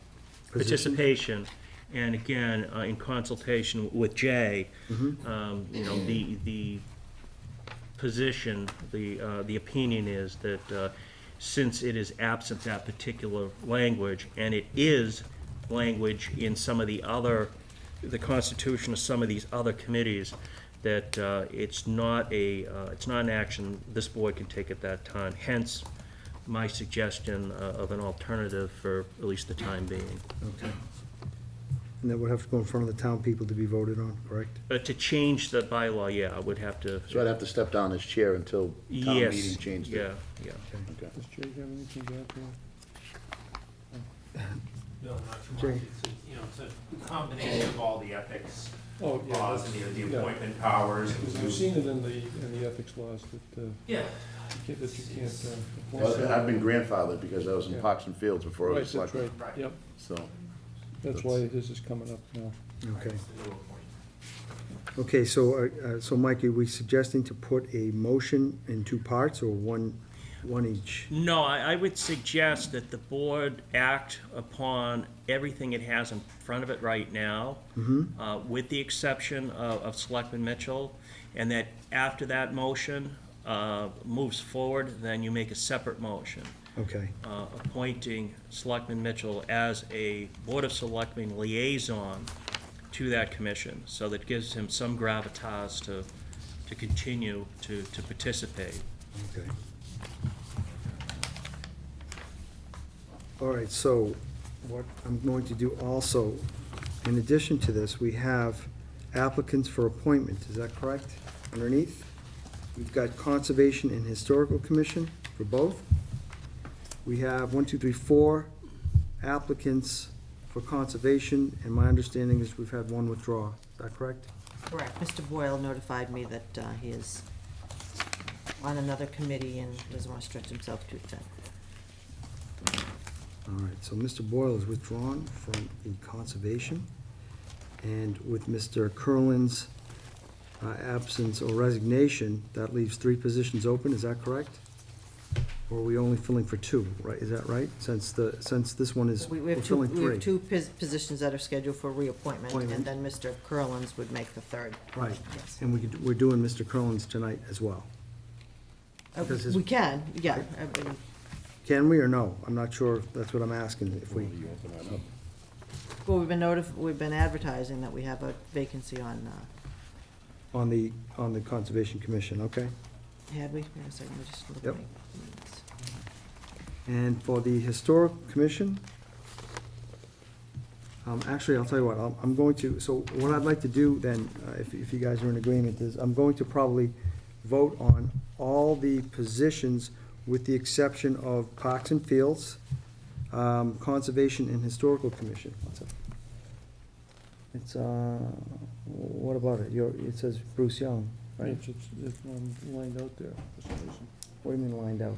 participation. And again, in consultation with Jay, you know, the position, the opinion is that since it is absent that particular language, and it is language in some of the constitution of some of these other committees, that it's not an action this board can take at that time. Hence, my suggestion of an alternative for at least the time being. Okay. And that would have to go in front of the town people to be voted on, correct? But to change the bylaw, yeah, I would have to. So I'd have to step down as chair until town Yes, meeting changed it. yeah. Okay. Does Jay have anything to add to that? No, not too Jay. much. It's a combination of all the ethics Oh, yeah, laws that's- and the yeah. appointment powers. Because I've seen it in the ethics laws that, Yeah. that you can't, Well, I've been grandfathered because I was in Yeah. Parks and Fields before I Right, was that's selectman. right, Right. yep, So, that's why his is coming up now. Okay. It's the new appointment. Okay, so Mike, are we suggesting to put a motion in two parts, or one each? No, I would suggest that the board act upon everything it has in front of it right now, with the exception of Selectman Mitchell, and that after that motion moves forward, then you make a separate motion Okay, appointing Selectman Mitchell as a Board of Selectmen liaison to that commission, so that gives him some gravitas to continue to participate. okay. All right, so what I'm going to do also, in addition to this, we have applicants for appointment, is that correct? Underneath? We've got Conservation and Historical Commission for both. We have 4 applicants for Conservation, and my understanding is we've had one withdraw. Is that correct? Correct. Mr. Boyle notified me that he is on another committee and doesn't want to stretch himself too thin. All right, so Mr. Boyle is withdrawn from the Conservation, and with Mr. Curlin's absence or resignation, that leaves 3 positions open, is that correct? Or are we only filling for 2, right, is that right? Since this one is, We we're have two, filling we 3. have 2 positions that are scheduled for reappointment, and Appointment. then Mr. Curlins would make the third. Right, Yes. and we're doing Mr. Curlin's tonight as well. Because his- We can, yeah. Can we or no? I'm not sure, that's what I'm asking, if we, Well, we've been advertising that we have a vacancy on, on the Conservation Commission, okay? had we? Wait a second, let me just look at Yep. my minutes. And for the Historic Commission, actually, I'll tell you what, I'm going to, so what I'd like to do then, if you guys are in agreement, is I'm going to probably vote on all the positions with the exception of Parks and Fields, Conservation and Historical Commission. What's up? It's, what about it? It says Bruce Young, right? It's lined out there for some reason. What do you mean lined out?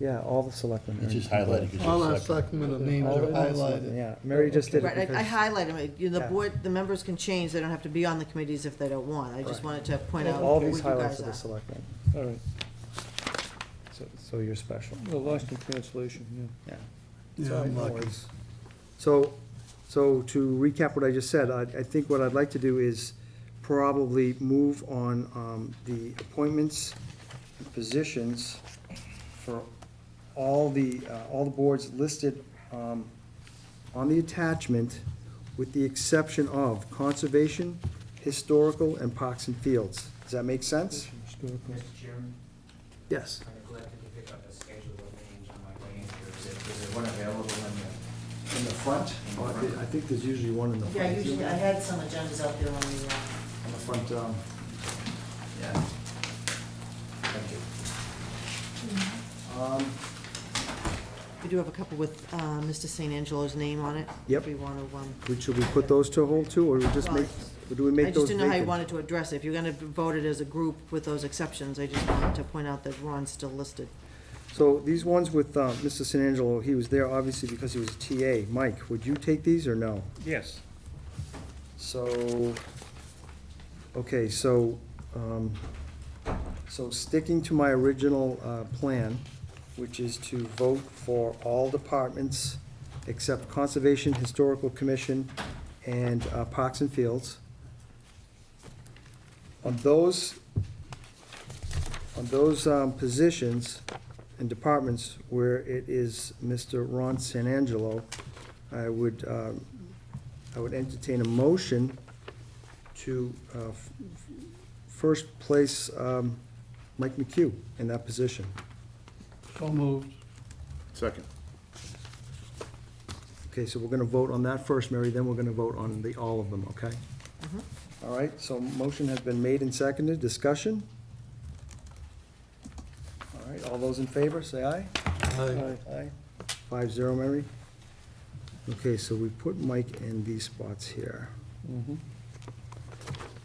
Yeah, all the selectmen. are it's just in- highlighted because All you're our selectmen. selectmen, the names All are the selectmen, highlighted. Yeah, Mary just did it Right, I because, highlight them, the Yeah. board, the members can change, they don't have to be on the committees if they don't want. I just Right. wanted to point out all who you these highlights guys are the are. selectmen, All right, so you're special. well, lost in translation, yeah. Yeah. Yeah, I'm No lucky. worries. So to recap what I just said, I think what I'd like to do is probably move on the appointments and positions for all the boards listed on the attachment, with the exception of Conservation, Historical, and Parks and Fields. Does that make sense? Historical. Mr. Chairman, Yes. I neglected to pick up a schedule of names on my way in here. Is there one available In the front? I think there's usually one in the front. Yeah, usually, I had some agendas out there on the, On the front, Yeah. Thank you. we do have a couple with Mr. St. Angelo's name on it. Yep. If we want to, should we put those to hold too, or we just Well, make, or do we I make just those didn't know how you vacant? wanted to address it. If you're gonna vote it as a group with those exceptions, I just wanted to point out that Ron's still listed. So these ones with Mr. San Angelo, he was there obviously because he was a TA. Mike, would you take these or no? Yes. So, okay, so, so sticking to my original plan, which is to vote for all departments except Conservation, Historical Commission, and Parks and Fields. On those positions and departments where it is Mr. Ron San Angelo, I would entertain a motion to first place Mike McHugh in that position. So moved. Second. Okay, so we're gonna vote on that first, Mary, then we're gonna vote on all of them, okay? All right, so motion has been made and seconded. Discussion? All right, all those in favor, say aye. Aye. Aye. 5-0, Mary. Okay, so we put Mike in these spots here. Mhm.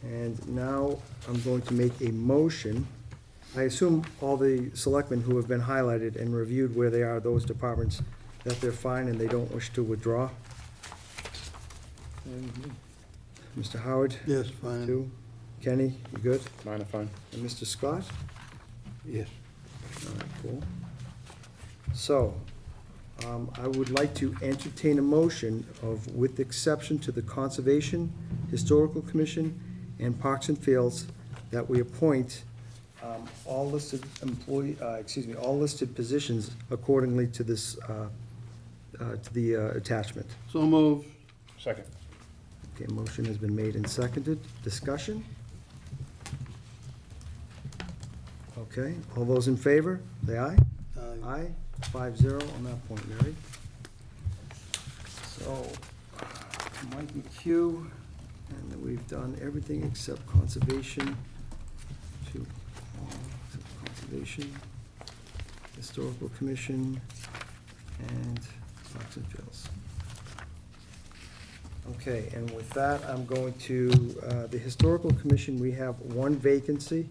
And now I'm going to make a motion. I assume all the selectmen who have been highlighted and reviewed where they are, those departments, that they're fine and they don't wish to withdraw. Mr. Howard, Yes, fine. two. Kenny, you good? Mine are fine. And Mr. Scott? Yes. All right, cool. So, I would like to entertain a motion of, with exception to the Conservation, Historical Commission, and Parks and Fields, that we appoint all listed all listed positions accordingly to this, to the attachment. So moved. Second. Okay, motion has been made and seconded. Discussion? Okay, all those in favor, say aye. Aye. Aye, 5-0 on that point, Mary. So, Mike McHugh, and then we've done everything except conservation, conservation, historical commission, and Parks and Fields. Okay, and with that, I'm going to, the historical commission, we have one vacancy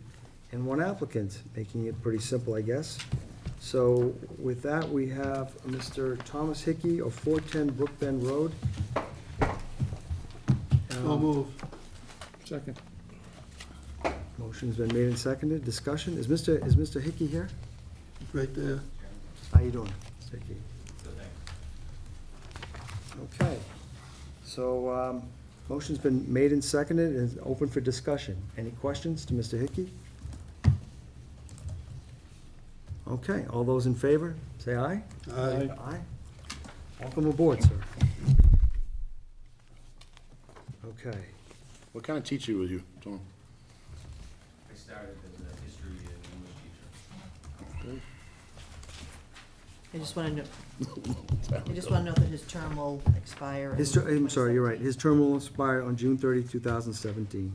and one applicant, making it pretty simple, I guess. So with that, we have Mr. Thomas Hickey of 410 Brookbend Road. So moved. Second. Motion's been made and seconded. Discussion? Is Mr. Hickey here? Right there. How you doing, Mr. Hickey? Okay. So, motion's been made and seconded and is open for discussion. Any questions to Mr. Hickey? Okay, all those in favor, say aye. Aye. Aye. Welcome aboard, sir. Okay. What kind of teacher was you, Tom? I started as a history and English teacher. I just want to know that his term will expire. in I'm sorry, 2017. you're right. His term will expire on June 30, 2017.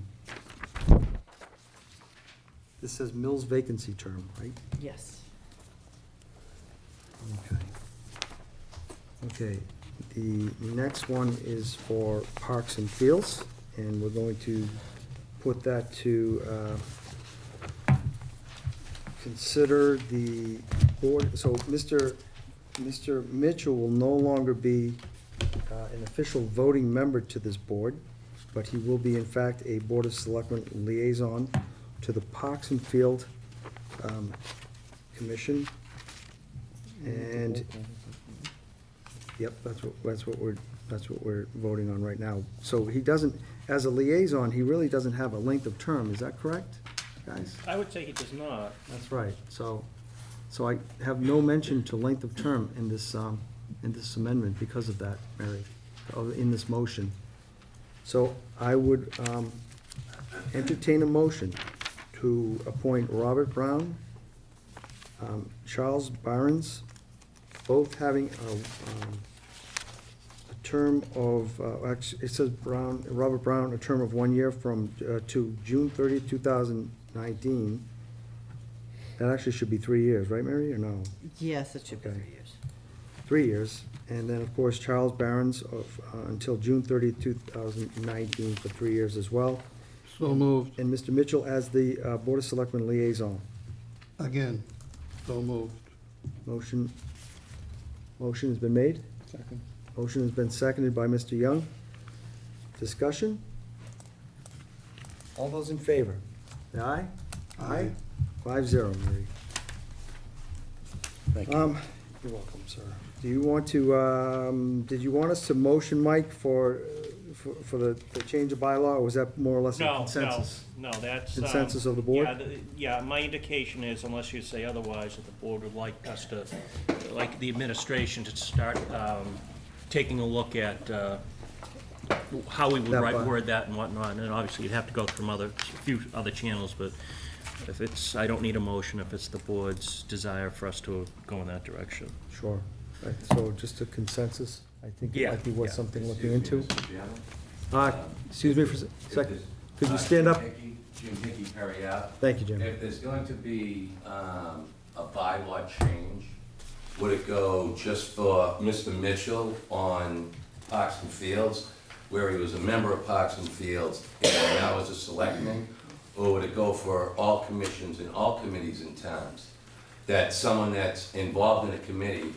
This says Mills vacancy term, right? Yes. Okay. Okay, the next one is for Parks and Fields, and we're going to put that to, consider the board, so Mr. Mitchell will no longer be an official voting member to this board, but he will be in fact a Board of Selectmen liaison to the Parks and Field Commission. And, yep, that's what we're voting on right now. So he doesn't, as a liaison, he really doesn't have a length of term, is that correct, guys? I would say he does not. That's right, so I have no mention to length of term in this amendment because of that, Mary, in this motion. So I would entertain a motion to appoint Robert Brown, Charles Barnes, both having a term of, actually, it says Robert Brown, a term of 1 year from, to June 30th, 2019. That actually should be 3 years, right, Mary, or no? Yes, it should be Okay. 3 years. 3 years. And then, of course, Charles Barnes of, until June 30th, 2019 for 3 years as well. So moved. And Mr. Mitchell as the Board of Selectmen liaison. Again. So moved. Motion has been made. Second. Motion has been seconded by Mr. Young. Discussion? All those in favor? Aye? Aye. 5-0, Marie. Thank you. You're welcome, sir. Do you want to, did you want us to motion, Mike, for the change of bylaw, or was that more or less a No, consensus? no, that's. Consensus of the board? Yeah, yeah, my indication is, unless you say otherwise, that the board would like us to, like the administration to start taking a look at how we would That by- word that and whatnot, and obviously you'd have to go through a few other channels, but if it's, I don't need a motion if it's the board's desire for us to go in that direction. Sure. Right, so just a consensus, I think it Yeah, might be worth yeah. something looking into. Mr. Chairman? Excuse me for a second. Could you stand up? Jim Hickey, Perry Ave. Thank you, Jim. If there's going to be a bylaw change, would it go just for Mr. Mitchell on Parks and Fields, where he was a member of Parks and Fields and now is a selectman? Or would it go for all commissions and all committees in towns? That someone that's involved in a committee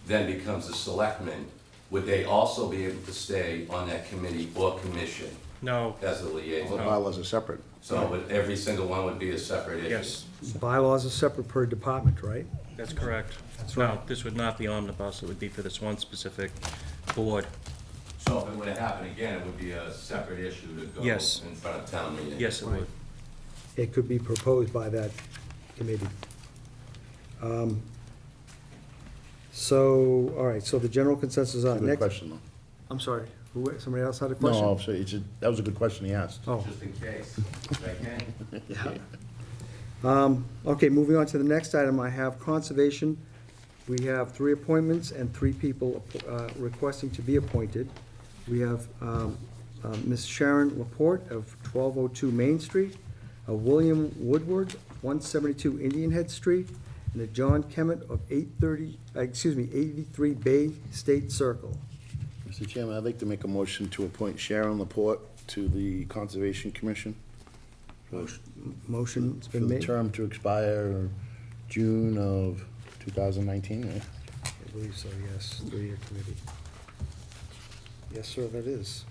then becomes a selectman, would they also be able to stay on that committee or commission No, as a All the liaison? bylaws are separate. So every single one would be a separate issue? yes, Bylaws are separate per department, right? that's correct. That's No, right. this would not be omnibus, it would be for this one specific board. So if it were to happen again, it would be a separate issue to go Yes. in front of town meeting? Yes, it would. It could be proposed by that committee. So, all right, so the general consensus on Good next. question, though. I'm sorry, somebody else had a question? No, that was a good question he asked. Oh, Just in case, if I can. yeah. Okay, moving on to the next item, I have conservation. We have 3 appointments and 3 people requesting to be appointed. We have Ms. Sharon Laporte of 1202 Main Street, a William Woodward, 172 Indian Head Street, and a John Kemet of 83 Bay State Circle. Mr. Chairman, I'd like to make a motion to appoint Sharon Laporte to the Conservation Commission. Motion's For been the made. term to expire June of 2019, right? I believe so, yes, 3-year committee. Yes, sir, that is.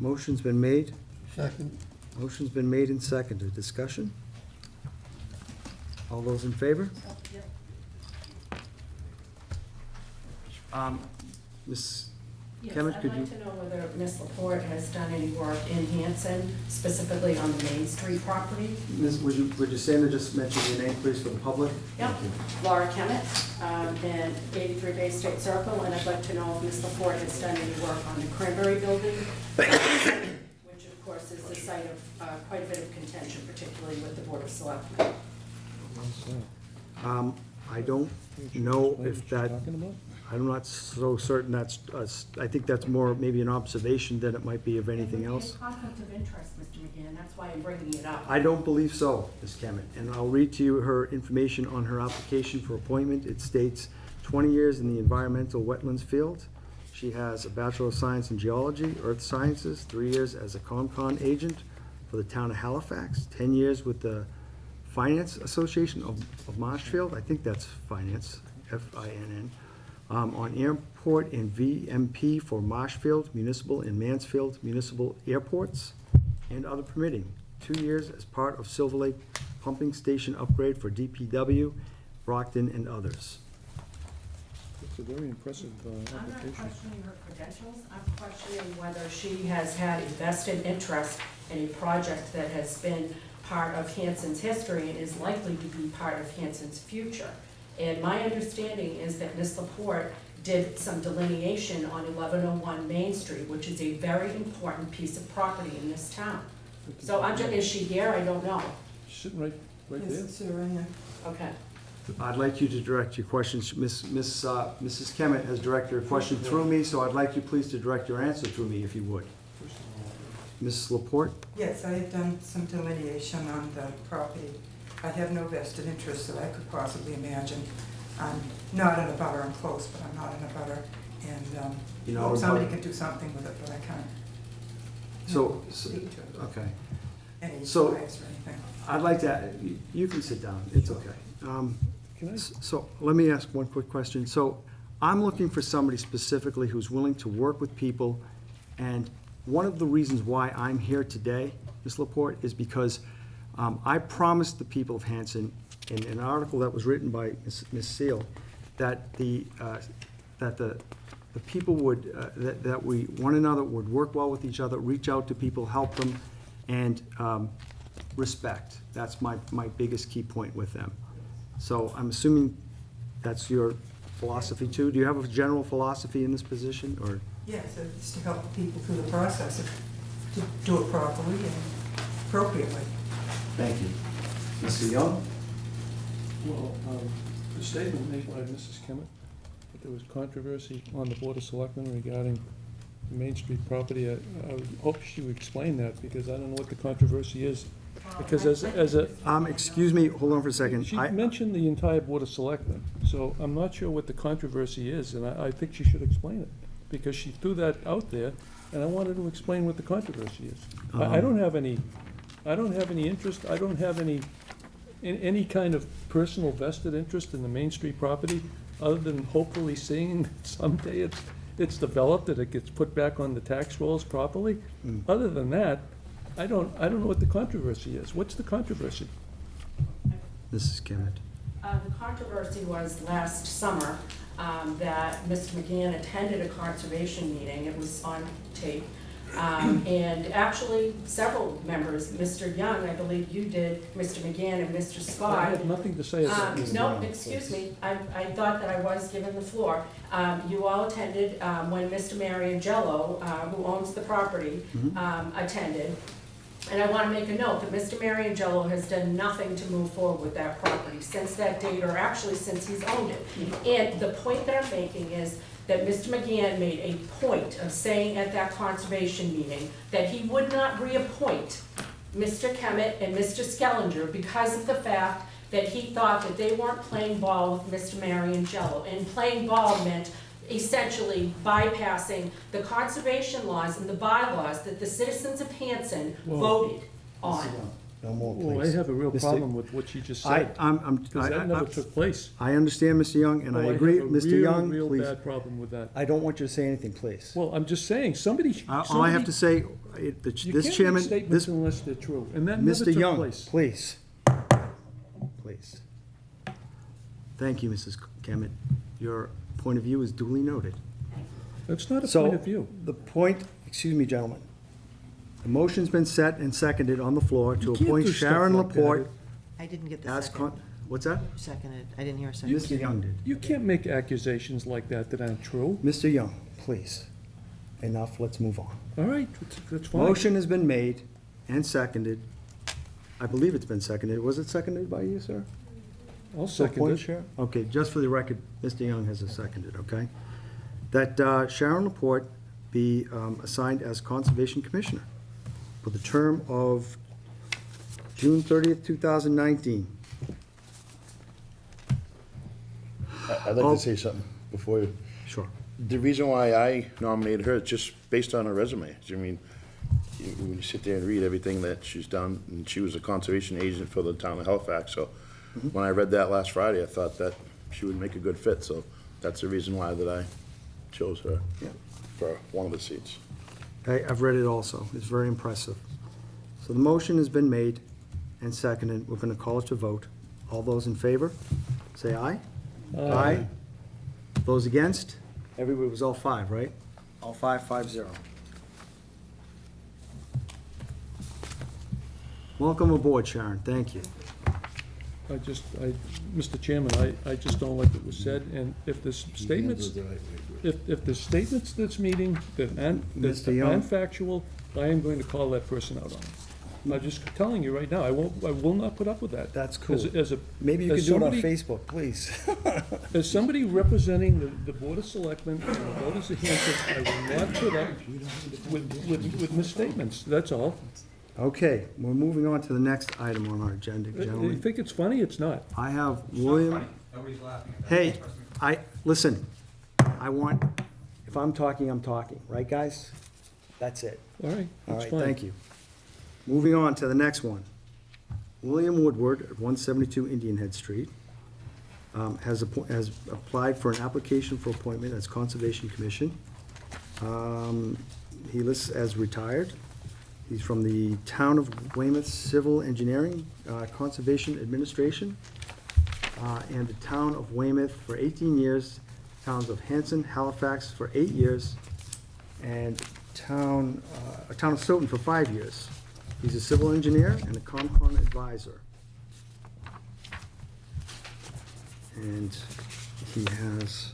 Motion's been made. Second. Motion's been made and seconded. Discussion? All those in favor? Ms. Yes, Kemet, could I'd you? like to know whether Ms. Laporte has done any work in Hanson, specifically on the Main Street property. Ms., would you stand and just mention your name, please, for the public? Yep, Laura Kemet, and 83 Bay State Circle, and I'd like to know if Ms. Laporte has done any work on the Cranberry Building, which of course is the site of quite a bit of contention, particularly with the Board of Selectmen. I don't know if that, Talking about? I'm not so certain that's, I think that's more maybe an observation than it might be of anything It would be else. a conflict of interest, Mr. McGann, that's why I'm bringing it up. I don't believe so, Ms. Kemet, and I'll read to you her information on her application for appointment. It states 20 years in the environmental wetlands field. She has a Bachelor of Science in Geology, Earth Sciences, 3 years as a COMCON agent for the town of Halifax, 10 years with the Finance Association of Marshfield, I think that's finance, F-I-N-N, on airport and VMP for Marshfield Municipal and Mansfield Municipal Airports, and other permitting. 2 years as part of Silver Lake Pumping Station upgrade for DPW, Brockton, and others. It's a very impressive I'm not application. questioning her credentials, I'm questioning whether she has had a vested interest in a project that has been part of Hanson's history and is likely to be part of Hanson's future. And my understanding is that Ms. Laporte did some delineation on 1101 Main Street, which is a very important piece of property in this town. So I'm just, is she here? I don't know. She's sitting right there. Okay. I'd like you to direct your questions, Mrs. Kemet has directed her question through me, so I'd like you please to direct your answer through me, if you would. Mrs. Laporte? Yes, I have done some delineation on the property. I have no vested interest that I could possibly imagine. I'm not in a butter, I'm close, but I'm not in a butter. And You know, hope somebody can do something with it, but I can't So, speak to okay. any So- lives or anything. I'd like to, you can sit down, it's okay. Can I, So let me ask one quick question. So I'm looking for somebody specifically who's willing to work with people, and one of the reasons why I'm here today, Ms. Laporte, is because I promised the people of Hanson, in an article that was written by Ms. Seal, that the people would, that we, one another would work well with each other, reach out to people, help them, and respect. That's my biggest key point with them. So I'm assuming that's your philosophy too? Do you have a general philosophy in this position, or? Yes, it's to help the people through the process, to do it properly and appropriately. Thank you. Mr. Young? well, the statement made by Mrs. Kemet, that there was controversy on the Board of Selectmen regarding the Main Street property. I would hope she would explain that, because I don't know what the controversy is. Because as a, Excuse me, hold on for a second. she I- mentioned the entire Board of Selectmen, so I'm not sure what the controversy is, and I think she should explain it, because she threw that out there, and I wanted to explain what the controversy is. I don't have any interest, I don't have any kind of personal vested interest in the Main Street property, other than hopefully seeing that someday it's developed, that it gets put back on the tax rolls properly. Other than that, I don't know what the controversy is. What's the controversy? Mrs. Kemet. The controversy was last summer that Mr. McGann attended a conservation meeting. It was on tape. And actually, several members, Mr. Young, I believe you did, Mr. McGann and Mr. I Scott. had nothing to say about this. No, excuse me, I thought that I was given the floor. You all attended when Mr. Mariangello, who owns the property, attended. And I want to make a note that Mr. Mariangello has done nothing to move forward with that property since that date, or actually since he's owned it. And the point that I'm making is that Mr. McGann made a point of saying at that conservation meeting that he would not reappoint Mr. Kemet and Mr. Skellinger because of the fact that he thought that they weren't playing ball with Mr. Mariangello. And playing ball meant essentially bypassing the conservation laws and the bylaws that the citizens of Hanson voted on. No more, please. Well, I have a real Mr. problem with what she just I, said, I'm, because that never took place. I understand, Mr. Young, and I Oh, agree, have a Mr. Young, real please. bad problem with that. I don't want you to say anything, please. Well, I'm just saying, somebody. All I have to say, You this can't make chairman, statements this, unless they're true, and that never Mr. took Young, place. please. Please. Thank you, Mrs. Kemet. Your point of view is duly noted. That's not a So, point of view. the point, excuse me, gentlemen. The motion's been set and seconded on the floor to You can't appoint do stuff Sharon like that. Laporte I didn't get the as second. what's that? Seconded, I didn't hear a second. Mr. Young did. You can't make accusations like that aren't true. Mr. Young, please. Enough, let's move on. All right, that's fine. Motion has been made and seconded. I believe it's been seconded. Was it seconded by you, sir? I'll To second appoint it. Sharon? Okay, just for the record, Mr. Young has seconded, okay? That Sharon Laporte be assigned as Conservation Commissioner for the term of June 30th, 2019. I'd like to say something before you. Sure. The reason why I nominated her is just based on her resume. I mean, when you sit there and read everything that she's done, and she was a conservation agent for the town of Halifax, so when I read that last Friday, I thought that she would make a good fit, so that's the reason why that I chose her Yeah. for one of the seats. I've read it also. It's very impressive. So the motion has been made and seconded. We're going to call it to vote. All those in favor, say aye. Aye. Those against? Everybody was all five, right? All 5-0. Welcome aboard, Sharon. Thank you. Mr. Chairman, I just don't like what was said, and if there's statements, if there's statements this meeting that Mr. Young. aren't factual, I am going to call that person out on it. I'm just telling you right now, I will not put up with that. That's cool. As a, Maybe you as could do it on somebody- Facebook, please. as somebody representing the Board of Selectmen and the voters of Hanson, I will not put up with misstatements, that's all. Okay, we're moving on to the next item on our agenda, You gentlemen. think it's funny? It's not. I have William. Nobody's laughing. Hey, listen, if I'm talking, I'm talking, right, guys? That's it. All right, All that's right, fine. thank you. Moving on to the next one. William Woodward at 172 Indian Head Street. has applied for an application for appointment as Conservation Commission. He lists as retired. He's from the Town of Weymouth Civil Engineering, Conservation Administration, and the Town of Weymouth for 18 years, towns of Hanson, Halifax for 8 years, and Town of Stoughton for 5 years. He's a civil engineer and a COMCON advisor. And he has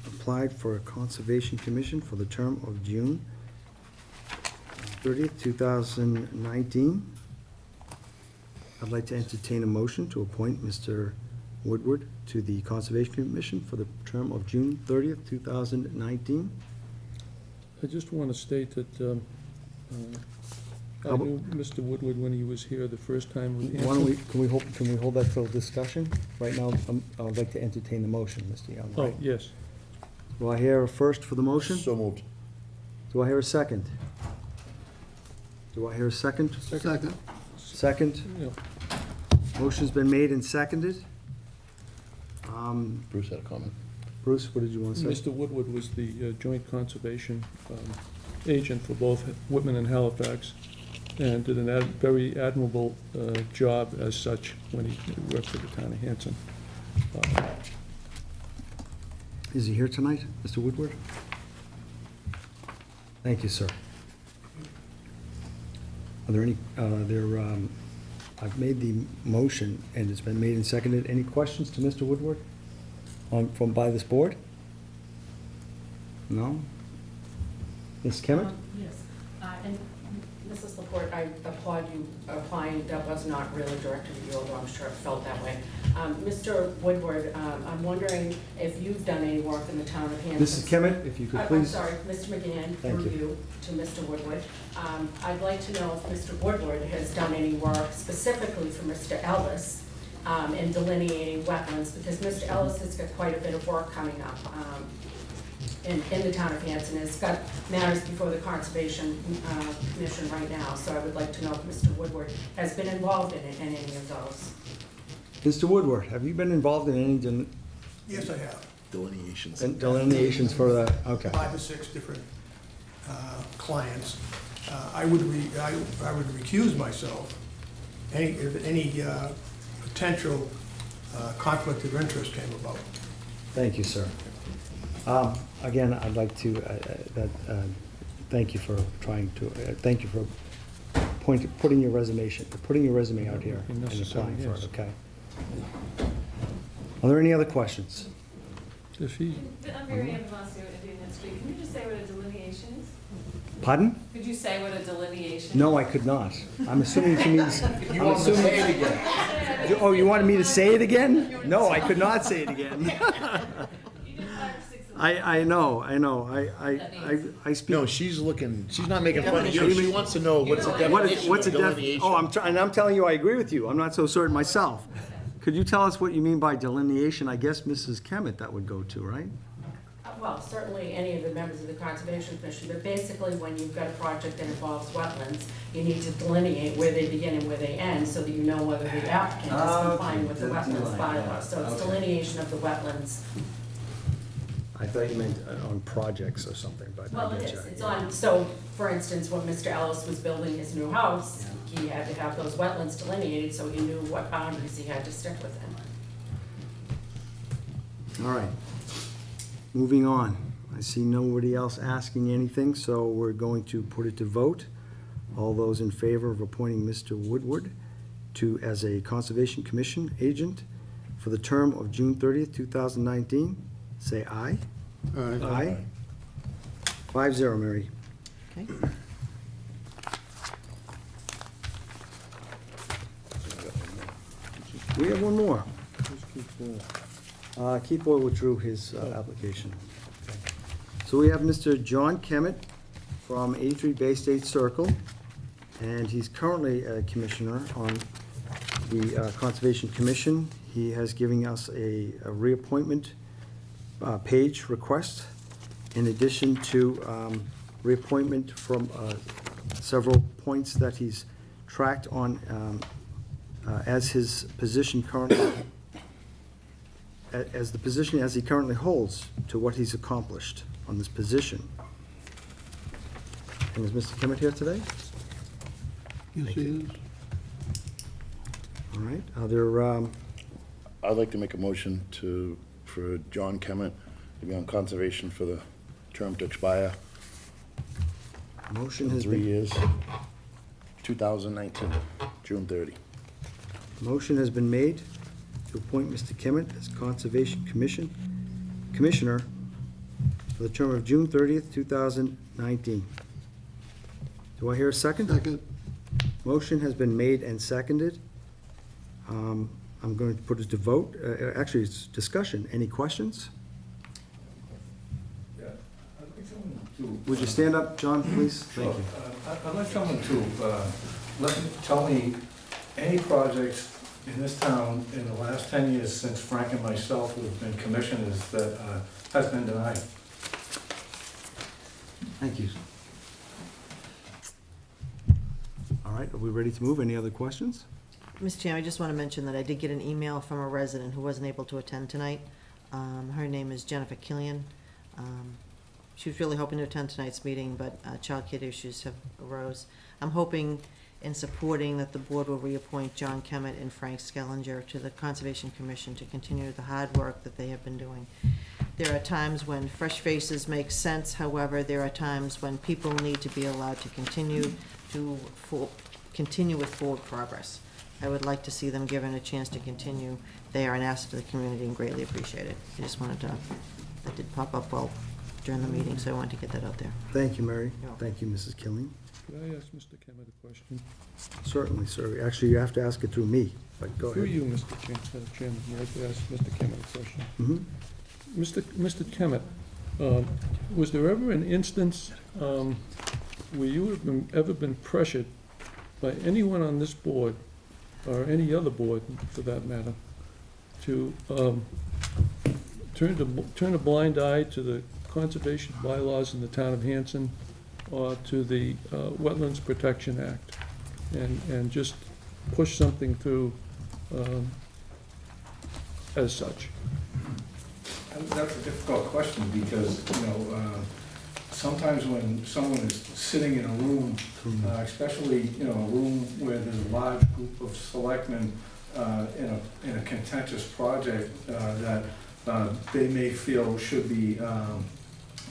applied for a Conservation Commission for the term of June 30th, 2019. I'd like to entertain a motion to appoint Mr. Woodward to the Conservation Commission for the term of June 30th, 2019. I just want to state that I knew Mr. Woodward when he was here the first time with Why don't Hanson. can we hold that for discussion? Right now, I would like to entertain the motion, Mr. Young. Oh, yes. Do I hear a first for the motion? So moved. Do I hear a second? Do I hear a second? Second. Second. Yeah. Motion's been made and seconded. Bruce had a comment. Bruce, what did you want to say? Mr. Woodward was the joint conservation agent for both Whitman and Halifax, and did a very admirable job as such when he worked for the town of Hanson. Is he here tonight, Mr. Woodward? Thank you, sir. Are there any, I've made the motion, and it's been made and seconded. Any questions to Mr. Woodward by this board? No? Ms. Kemet? Yes, and Mrs. Laporte, I applaud you applying, that was not really directed at you, although I'm sure it felt that way. Mr. Woodward, I'm wondering if you've done any work in the town of Hanson. Mrs. Kemet, if you could I'm please. sorry, Mr. McGann, Thank through you. you to Mr. Woodward. I'd like to know if Mr. Woodward has done any work specifically for Mr. Ellis in delineating wetlands, because Mr. Ellis has got quite a bit of work coming up in the town of Hanson. It's got matters before the Conservation Commission right now, so I would like to know if Mr. Woodward has been involved in any of those. Mr. Woodward, have you been involved in any Yes, I have. Delineations. delineations for the, okay. 5 or 6 different clients. I would recuse myself if any potential conflict of interest came about. Thank you, sir. Again, I'd like to, thank you for trying to, thank you for putting your resume out here and applying for it, okay? Are there any other questions? If he, I'm Mary Ann Demasio, Indian History. Can you just say what a delineation is? Pardon? Could you say what a delineation? No, I could not. I'm assuming she means, You want to say it again? oh, you wanted me to say it again? No, I could not say it again. You did 5 or 6 of them. I know. I speak. No, she's not making fun of you. She wants to know what's the definition What's a of def, delineation. oh, I'm telling you, I agree with you. I'm not so certain myself. Could you tell us what you mean by delineation? I guess Mrs. Kemet that would go to, right? Well, certainly any of the members of the Conservation Commission, but basically when you've got a project that involves wetlands, you need to delineate where they begin and where they end, so that you know whether the applicant is complying with the wetlands bylaw. So it's delineation of the wetlands. I thought you meant on projects or something, but Well, I it get is, you. it's on, so, for instance, when Mr. Ellis was building his new house, he had to have those wetlands delineated, so he knew what boundaries he had to stick within. All right. Moving on. I see nobody else asking anything, so we're going to put it to vote. All those in favor of appointing Mr. Woodward as a Conservation Commission agent for the term of June 30th, 2019, say aye. Aye. 5-0, Mary. Okay. We have one more. just keep, Keith Boyle withdrew his application. So we have Mr. John Kemet from 83 Bay State Circle, and he's currently a commissioner on the Conservation Commission. He has given us a reappointment page request, in addition to reappointment from several points that he's tracked on as his position currently as the position as he currently holds to what he's accomplished on this position. And is Mr. Kemet here today? Yes, he is. All right, are there, I'd like to make a motion for John Kemet to be on conservation for the term to expire motion in has 3 been, years, 2019, June 30. motion has been made to appoint Mr. Kemet as Conservation Commissioner for the term of June 30th, 2019. Do I hear a second? Second. Motion has been made and seconded. I'm going to put it to vote. Actually, it's discussion. Any questions? Yeah, I'd like someone to. Would you stand up, John, please? Thank you. I'd like someone to tell me any projects in this town in the last 10 years since Frank and myself have been commissioners that has been denied. Thank you. All right, are we ready to move? Any other questions? Mr. Chairman, I just want to mention that I did get an email from a resident who wasn't able to attend tonight. Her name is Jennifer Killian. She was really hoping to attend tonight's meeting, but childcare issues have arose. I'm hoping and supporting that the board will reappoint John Kemet and Frank Skellinger to the Conservation Commission to continue the hard work that they have been doing. There are times when fresh faces make sense, however, there are times when people need to be allowed to continue with forward progress. I would like to see them given a chance to continue. They are an asset to the community and greatly appreciate it. I just wanted to, that did pop up well during the meeting, so I wanted to get that out there. Thank you, Mary. You're welcome. Thank you, Mrs. Killing. Could I ask Mr. Kemet a question? Certainly, sir. Actually, you have to ask it through me, but go Through ahead. you, Mr. Chairman, I'd like to ask Mr. Kemet a question. Mhm. Mr. Kemet, was there ever an instance where you have ever been pressured by anyone on this board, or any other board for that matter, to turn a blind eye to the conservation bylaws in the town of Hanson, or to the Wetlands Protection Act, and just push something through as such? That's a difficult question because, sometimes when someone is sitting in a room, especially, a room where there's a large group of selectmen in a contentious project that they may feel should be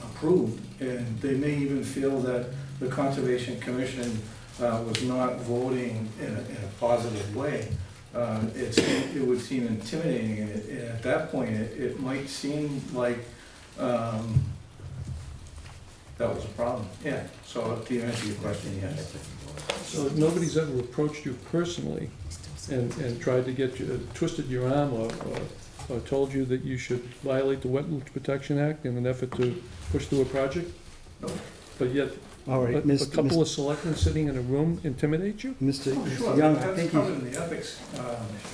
approved, and they may even feel that the Conservation Commission was not voting in a positive way. It would seem intimidating, and at that point, it might seem like that was a problem. Yeah, so to answer your question, yes. So nobody's ever approached you personally and tried to get you, twisted your arm, or told you that you should violate the Wetlands Protection Act in an effort to push through a project? No. But yet, All right, a couple of selectmen sitting in a room intimidate you? Mr. Oh, sure, Mr. Young, I that's think covered you, in the ethics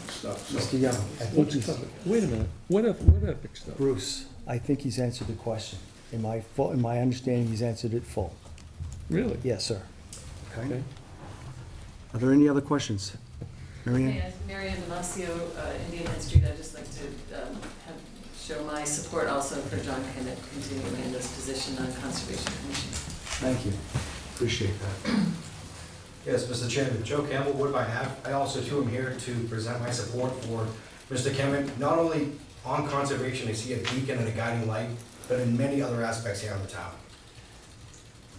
stuff, so. Mr. Young, I think What's he's, covered? Wait a minute, what ethics stuff? Bruce, I think he's answered the question. In my understanding, he's answered it full. Really? Yes, sir. Okay. Okay. Are there any other questions? Mary Ann? Yes, Mary Ann Demasio, Indian Head Street. I'd just like to show my support also for John Kemet continuing in this position on Conservation Commission. Thank you. Appreciate that. Yes, Mr. Chairman, Joe Campbell, Wood by Half. I also too am here to present my support for Mr. Kemet, not only on conservation, I see a beacon and a guiding light, but in many other aspects here in the town.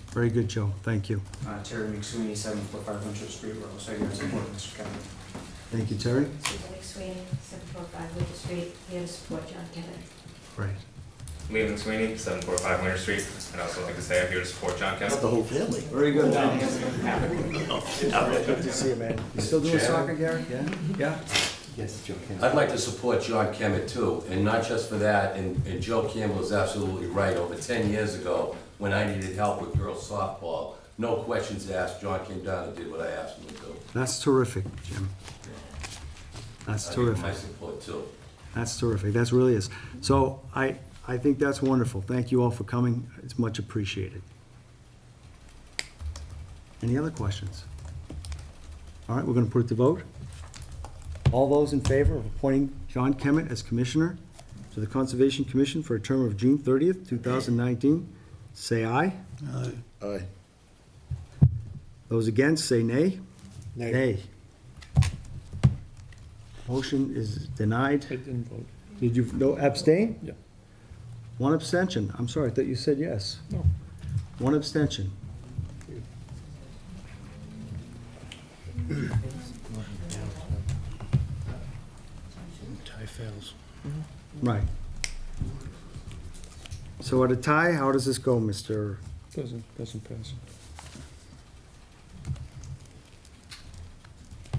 Very good, Joe. Thank you. Terry McSweeney, 745 Winchester Street, we're also here to support Mr. Kemet. Thank you, Terry. Susan McSweeney, 745 Winter Street, here to support John Kemet. Right. Liam McSweeney, 745 Winter Street. I'd also like to say I'm here to support John That's Kemet. the whole family. Very good. Good to see you, man. You still doing soccer, Gary? Yeah? Yeah? Yes, Joe Campbell. I'd like to support John Kemet too, and not just for that, and Joe Campbell is absolutely right. Over 10 years ago, when I needed help with girls softball, no questions asked, John came down and did what I asked him to do. That's terrific, Jim. That's I give him my terrific. support too. That's terrific. That's really is. So I think that's wonderful. Thank you all for coming. It's much appreciated. Any other questions? All right, we're going to put it to vote. All those in favor of appointing John Kemet as Commissioner to the Conservation Commission for a term of June 30th, 2019, say aye. Aye. Those against, say nay. Nay. Motion is denied. I didn't vote. Did you, no, abstain? Yeah. One abstention. I'm sorry, I thought you said yes. No. One abstention. Tie fails. Right. So at a tie, how does this go, Mr.? Doesn't pass.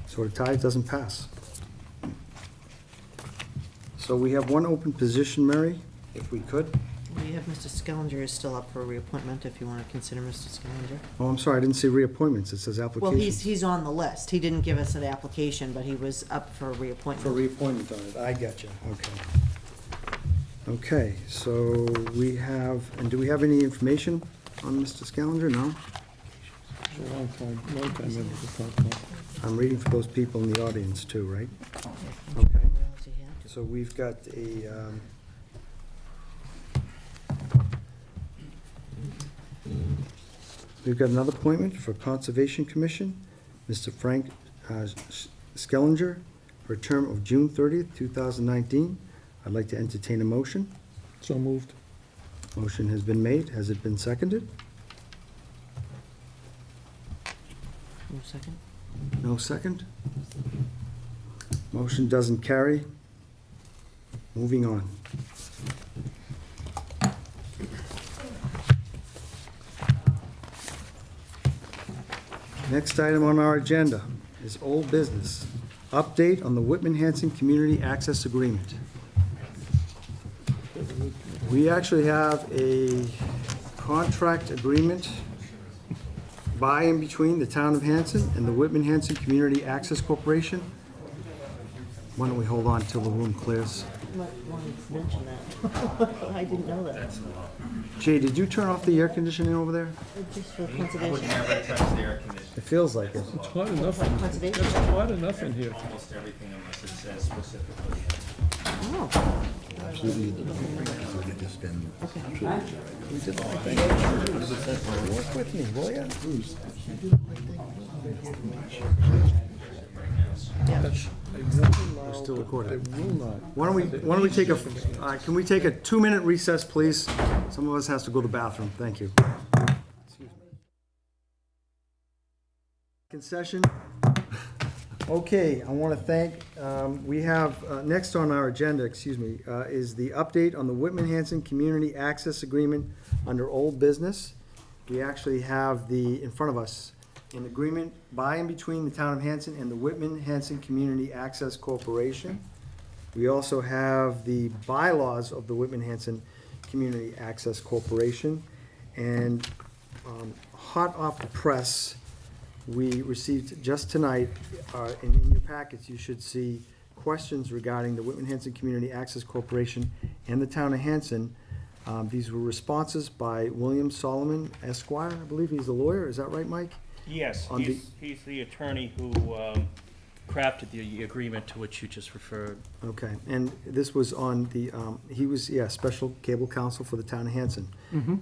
So at a tie, it doesn't pass. So we have one open position, Mary, if we could. We have Mr. Skillinger is still up for reappointment, if you want to consider Mr. Skillinger. Oh, I'm sorry, I didn't see reappointments. It says Well, applications. he's on the list. He didn't give us an application, but he was up for reappointment. For reappointment on it. I got you. Okay. Okay, so we have, and do we have any information on Mr. Scallinger? No? It's a long time member of the town council. I'm reading for those people in the audience too, right? Okay. So we've got we've got another appointment for Conservation Commission, Mr. Frank Skellinger, for a term of June 30th, 2019. I'd like to entertain a motion. So moved. Motion has been made. Has it been seconded? No second? No second? Motion doesn't carry. Moving on. Next item on our agenda is old business. Update on the Whitman-Hanson Community Access Agreement. We actually have a contract agreement by and between the town of Hanson and the Whitman-Hanson Community Access Corporation. Why don't we hold on till the room clears? Mention that. I didn't know that. Jay, did you turn off the air conditioning over there? Just for I would conservation. never touch the air conditioner. It feels like it. It's hot enough, in- Conservation. it's hot enough in here. Almost everything unless it says specifically. Oh. Work with me, will ya? We're still recording. Why don't we take a, can we take a 2-minute recess, please? Some of us has to go to the bathroom. Thank you. Concession. Okay, I want to thank, we have, next on our agenda, is the update on the Whitman-Hanson Community Access Agreement under old business. We actually have in front of us, an agreement by and between the town of Hanson and the Whitman-Hanson Community Access Corporation. We also have the bylaws of the Whitman-Hanson Community Access Corporation. And hot off the press, we received just tonight, and in your packets, you should see questions regarding the Whitman-Hanson Community Access Corporation and the town of Hanson. These were responses by William Solomon Esquire, I believe he's a lawyer, is that right, Mike? Yes, On the- he's the attorney who crafted the agreement to which you just referred. Okay, and this was on the, he was, special cable counsel for the town of Hanson.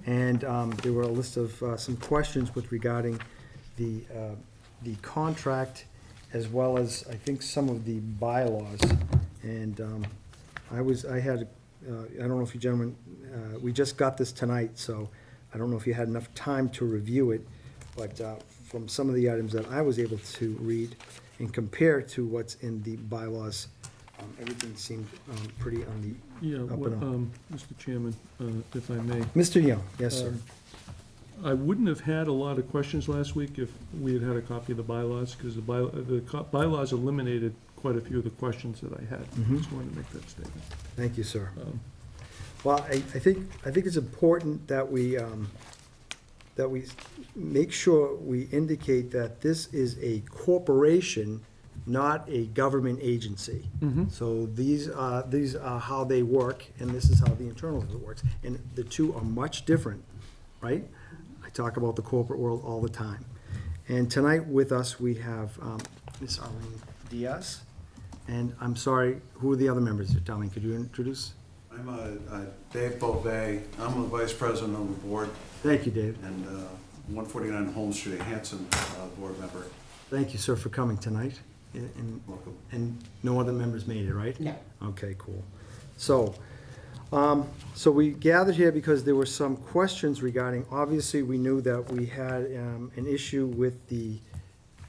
And there were a list of some questions with regarding the contract, as well as, I think, some of the bylaws. And I don't know if you gentlemen, we just got this tonight, so I don't know if you had enough time to review it, but from some of the items that I was able to read and compare to what's in the bylaws, everything seemed pretty on the Yeah, up well, and up. Mr. Chairman, if I may. Mr. Young, yes, sir. I wouldn't have had a lot of questions last week if we had had a copy of the bylaws, because the bylaws eliminated quite a few of the questions that I had. Just wanted to make that statement. Thank you, sir. Um, Well, I think it's important that we make sure we indicate that this is a corporation, not a government agency. So these are how they work, and this is how the internals of it works. And the two are much different, right? I talk about the corporate world all the time. And tonight with us, we have Ms. Arlene Diaz. And I'm sorry, who are the other members? Darlene, could you introduce? I'm Dave Bovee. I'm the vice president of the board Thank you, Dave. and 149 Holmes Street, Hanson, board member. Thank you, sir, for coming tonight. Welcome. And no other members made it, right? No. Okay, cool. So, so we gathered here because there were some questions regarding, obviously, we knew that we had an issue with the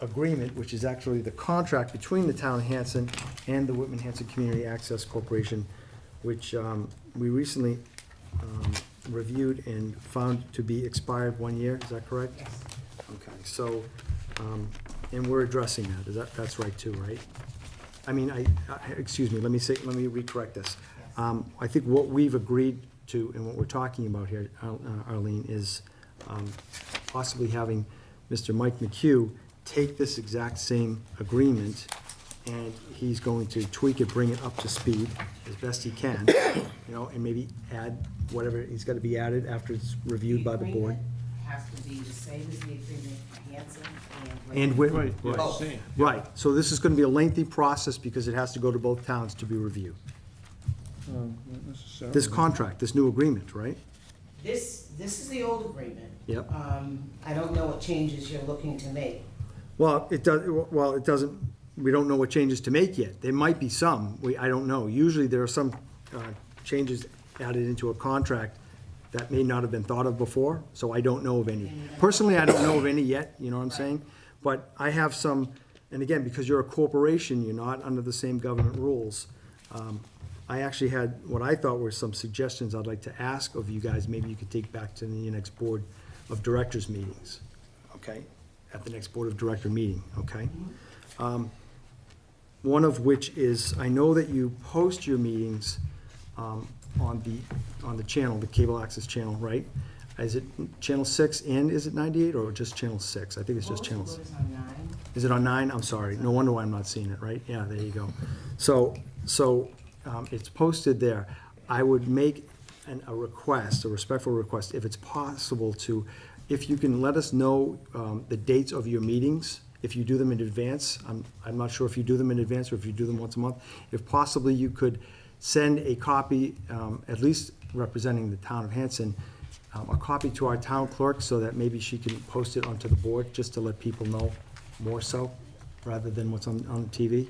agreement, which is actually the contract between the town of Hanson and the Whitman-Hanson Community Access Corporation, which we recently reviewed and found to be expired 1 year. Is that correct? Yes. Okay, so, and we're addressing that. That's right too, right? I mean, excuse me, let me recorrect this. I think what we've agreed to and what we're talking about here, Arlene, is possibly having Mr. Mike McHugh take this exact same agreement, and he's going to tweak it, bring it up to speed as best he can, you know, and maybe add whatever he's got to be added after it's reviewed by the board. Has to be the same as the agreement for Hanson And with, Right, yeah, right, same. right, so this is gonna be a lengthy process because it has to go to both towns to be reviewed. Not necessarily. This contract, this new agreement, right? This is the old agreement. Yep. I don't know what changes you're looking to make. Well, it doesn't, we don't know what changes to make yet. There might be some, I don't know. Usually there are some changes added into a contract that may not have been thought of before, so I don't know of any. Personally, I don't know of any yet, you know what I'm saying? But I have some, and again, because you're a corporation, you're not under the same government rules. I actually had what I thought were some suggestions I'd like to ask of you guys, maybe you could take back to the next Board of Directors meetings, okay? At the next Board of Director meeting, okay? One of which is, I know that you post your meetings on the channel, the cable access channel, right? Is it Channel 6 and is it 98 or just Channel 6? I think it's just Channel 6. Most of it is on 9. Is it on 9? I'm sorry. No wonder why I'm not seeing it, right? Yeah, there you go. So it's posted there. I would make a request, a respectful request, if it's possible to, if you can let us know the dates of your meetings, if you do them in advance. I'm not sure if you do them in advance or if you do them once a month. If possibly you could send a copy, at least representing the town of Hanson, a copy to our town clerk so that maybe she can post it onto the board, just to let people know more so, rather than what's on TV.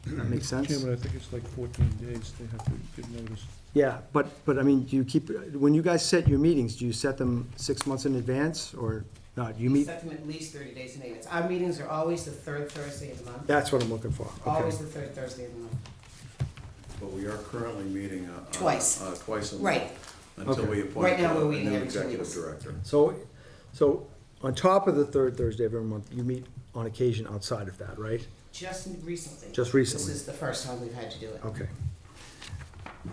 That makes sense? Chairman, I think it's like 14 days they have to give notice. Yeah, but I mean, do you keep, when you guys set your meetings, do you set them 6 months in advance, or not? You We meet, set them at least 30 days in advance. Our meetings are always the third Thursday of the month. that's what I'm looking for. Okay. Always the third Thursday of the month. But we are currently meeting Twice. twice a month. Right. Until Okay. we appoint Right now, we're a waiting new every 2 executive weeks. director. So on top of the third Thursday of every month, you meet on occasion outside of that, right? Just recently. Just recently. This is the first time we've had to do it. Okay.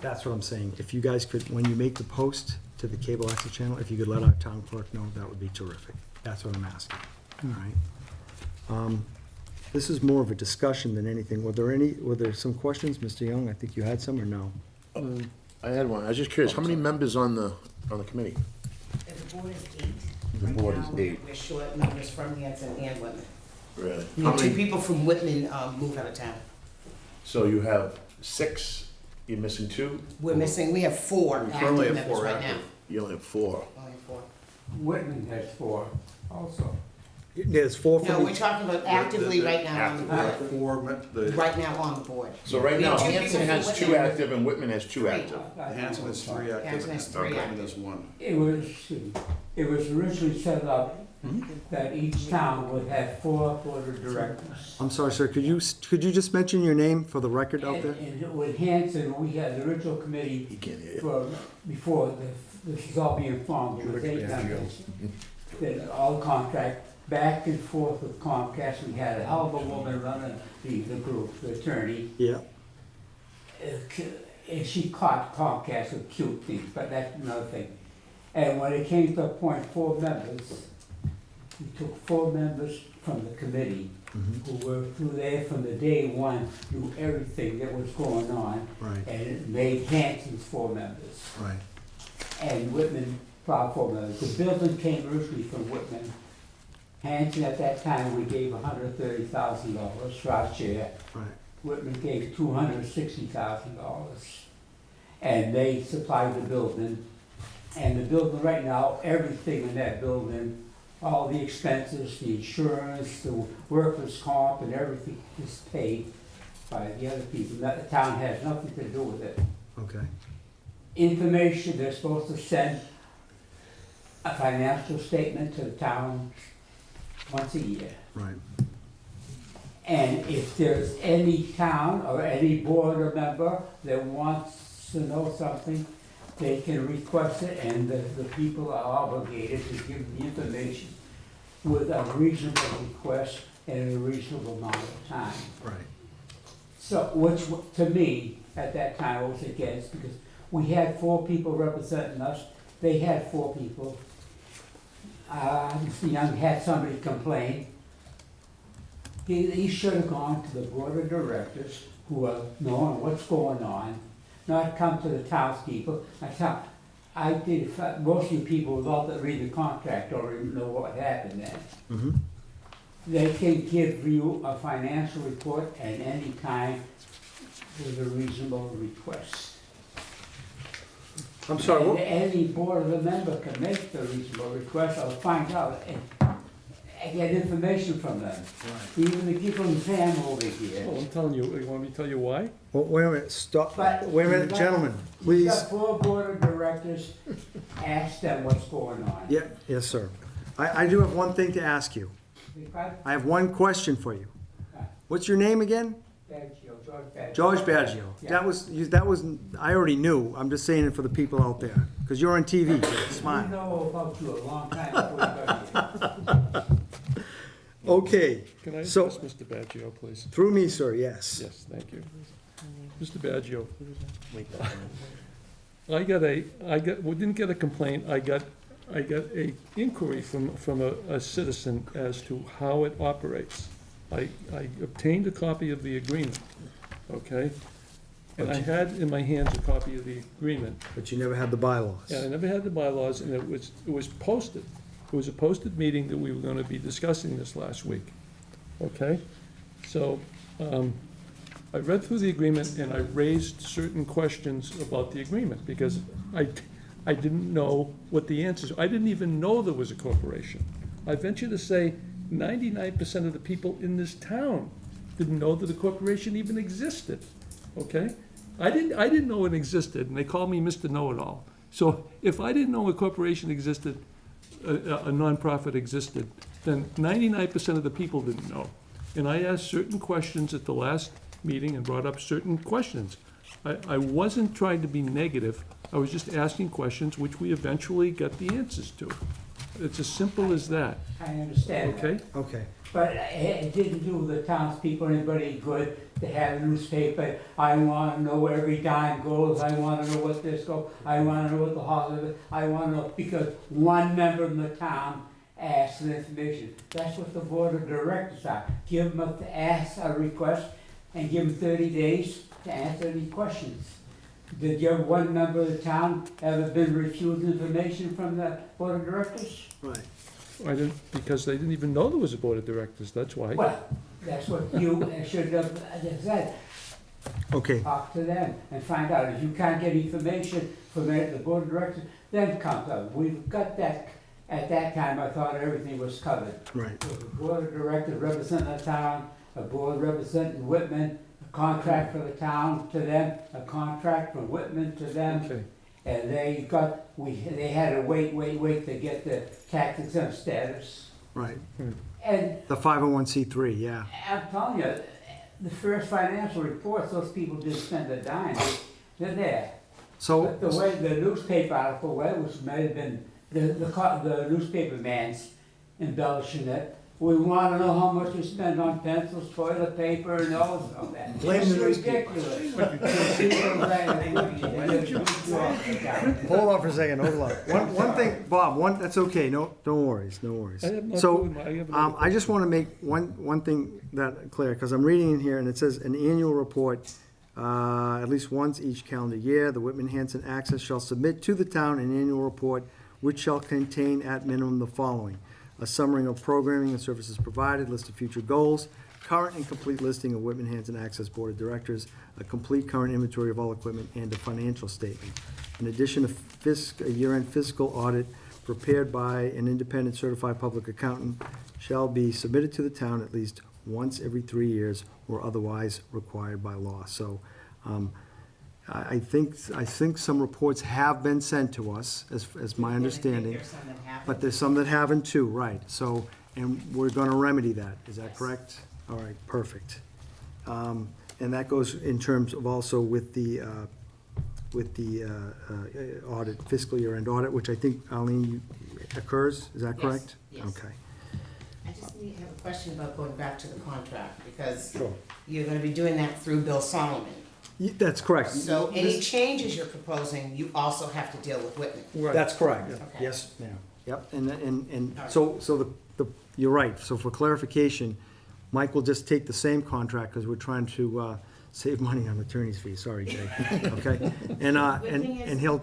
That's what I'm saying. If you guys could, when you make the post to the cable access channel, if you could let our town clerk know, that would be terrific. That's what I'm asking, all right? This is more of a discussion than anything. Were there some questions, Mr. Young? I think you had some, or no? I had one. I was just curious, how many members on the committee? The board is 8. The Right board now, is 8. We're short members from Hanson and Whitman. Really? We How have 2 many? people from Whitman moved out of town. So you have 6, you're missing 2? We have 4 We active currently have members 4 right now. active. You only have 4. Only 4. Whitman has 4 also. There's 4 No, from we're talking about actively right now on the We have board. 4, the Right now on the board. So right We now, have 2 Hanson people has from 2 Whitman. active and Whitman has 2 Three. active. Hanson has 3 active. Hanson has 3 Whitman active. has 1. It was originally set up that each town would have 4 board of directors. I'm sorry, sir, could you just mention your name for the record out there? And with Hanson, we had the original committee He can't hear you. for, before this is all being formed, there was 8 members. Then all contract, back and forth with Comcast, we had a hell of a woman running the group, the attorney. Yeah. And she caught Comcast with cute things, but that's another thing. And when it came to appoint 4 members, we took 4 members from the committee who were through there from the day one, knew everything that was going on, Right, and it made Hanson's 4 members. right. And Whitman, 4 members. The building came originally from Whitman. Hanson, at that time, we gave $130,000 for our share. Right. Whitman gave $260,000. and they supply the building. And the building right now, everything in that building, all the expenses, the insurance, the workers' comp, and everything is paid by the other people. The town has nothing to do with it. Okay. Information, they're supposed to send a financial statement to the town once a year. Right. And if there's any town or any board or member that wants to know something, they can request it, and the people are obligated to give the information with a reasonable request and a reasonable amount of time. Right. So, which to me, at that time, I was against, because we had 4 people representing us, they had 4 people. Mr. Young had somebody complain. He should have gone to the board of directors who are knowing what's going on, not come to the townspeople. I did, most of you people without the read the contract don't even know what happened then. Mm-hmm. They can give you a financial report at any time with a reasonable request. I'm sorry, what? And any board of the member can make the reasonable request or find out and get information from them. Even to give them Sam over here. Well, I'm telling you, you want me to tell you why? Well, wait a minute, stop, But wait a minute, you've got- gentlemen, You've please. got 4 board of directors, ask them what's going on. Yeah, yes, sir. I do have one thing to ask you. I have one question for you. What's your name again? Baggio, George Baggio. George Baggio. Yeah. That was, I already knew, I'm just saying it for the people out there, because you're on TV, We smile. know about you a long time before you got here. Okay, Can I so, address Mr. Baggio, please? through me, sir, yes. Yes, thank you. Mr. Baggio, we didn't get a complaint, I got a inquiry from a citizen as to how it operates. I obtained a copy of the agreement, okay? And I had in my hands a copy of the agreement. But you never had the bylaws. Yeah, I never had the bylaws, and it was posted. It was a posted meeting that we were gonna be discussing this last week, okay? So, I read through the agreement and I raised certain questions about the agreement, because I didn't know what the answers, I didn't even know there was a corporation. I venture to say 99% of the people in this town didn't know that a corporation even existed, okay? I didn't know it existed, and they called me Mr. Know-it-all. So if I didn't know a corporation existed, a nonprofit existed, then 99% of the people didn't know. And I asked certain questions at the last meeting and brought up certain questions. I wasn't trying to be negative, I was just asking questions which we eventually got the answers to. It's as simple as that, I understand. okay? Okay. But it didn't do the townspeople anybody good to have a newspaper. I wanna know where every dime goes, I wanna know what this goes, I wanna know what the holiday, I wanna know, because one member of the town asked for information. That's what the board of directors are. Give them a request, and give them 30 days to answer any questions. Did your one member of the town ever been refused information from the board of directors? Right. I didn't, because they didn't even know there was a board of directors, that's why. Well, that's what you should have said. Okay, Talk to them and find out. If you can't get information from the board of directors, then come to us. We've got that. At that time, I thought everything was covered. right. With the board of directors representing the town, a board representing Whitman, a contract for the town to them, a contract from Whitman to them. Okay. And they had to wait to get the tax exempt status. Right. And The 501c3, yeah. I'm telling you, the first financial reports, those people didn't spend a dime. They're there. So, But the way the newspaper article, might have been, the newspaper man's embellishing it. We wanna know how much we spend on pencils, toilet paper, and all of that. Blame the It's ridiculous. People hold on for a second, hold on. One thing, Bob, that's okay, no worries, no worries. I have no So, clue. I have another I just want to make one thing that clear, because I'm reading in here, and it says, an annual report, at least once each calendar year, the Whitman Hanson Access shall submit to the town an annual report, which shall contain at minimum the following: a summary of programming and services provided, list of future goals, current and complete listing of Whitman Hanson Access Board of Directors, a complete current inventory of all equipment, and a financial statement. In addition, a year-end fiscal audit prepared by an independent certified public accountant shall be submitted to the town at least once every 3 years or otherwise required by law. So, I think some reports have been sent to us, as my understanding. There's some that haven't. But there's some that haven't too, right. So, and we're gonna remedy that, is that correct? All right, perfect. And that goes in terms of also with the audit, fiscal year-end audit, which I think, Arlene, occurs, is that Yes, correct? yes. Okay. I just have a question about going back to the contract, because Sure. you're gonna be doing that through Bill Solomon. That's correct. So any changes you're proposing, you also have to deal with Whitman. That's correct, Okay. yes, ma'am. Yep, and so you're right, so for clarification, Mike will just take the same contract, because we're trying to save money on attorney's fees, sorry, Jay, okay? And he'll,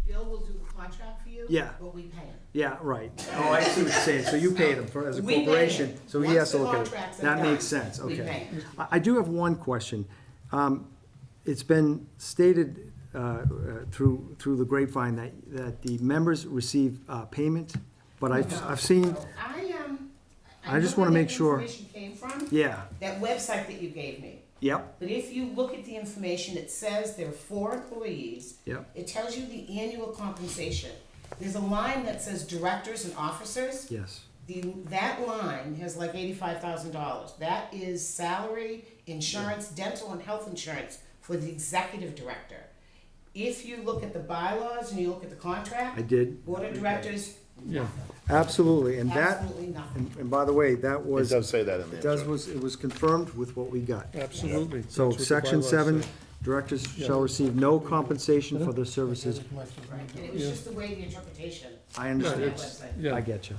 Bill will do the contract for you. Yeah. But we pay him. yeah, right. Oh, I see what you're saying, so you paid him for, as a We pay corporation, him. so he Once has to the look at it. contracts are That done, makes sense, we okay. pay him. I do have one question. It's been stated through the grapevine that the members receive payment, but I've seen, I just know wanna where make that sure. information came from, Yeah, that website that you gave me. yep, But if you look at the information, it says there are 4 employees. yep, It tells you the annual compensation. There's a line that says directors and officers. yes. That line has like $85,000. That is salary, insurance, dental and health insurance for the executive director. If you look at the bylaws and you look at the contract. I did. Board of directors, Yeah. Absolutely, and that, absolutely nothing. and by the way, that It was, does say that in there. it was confirmed with what we got. Absolutely. So That's what the section bylaws 7, say. directors shall receive no compensation for their services. Right, and it was Yeah. just the way the interpretation. I on understand. that website. Yeah. I get you.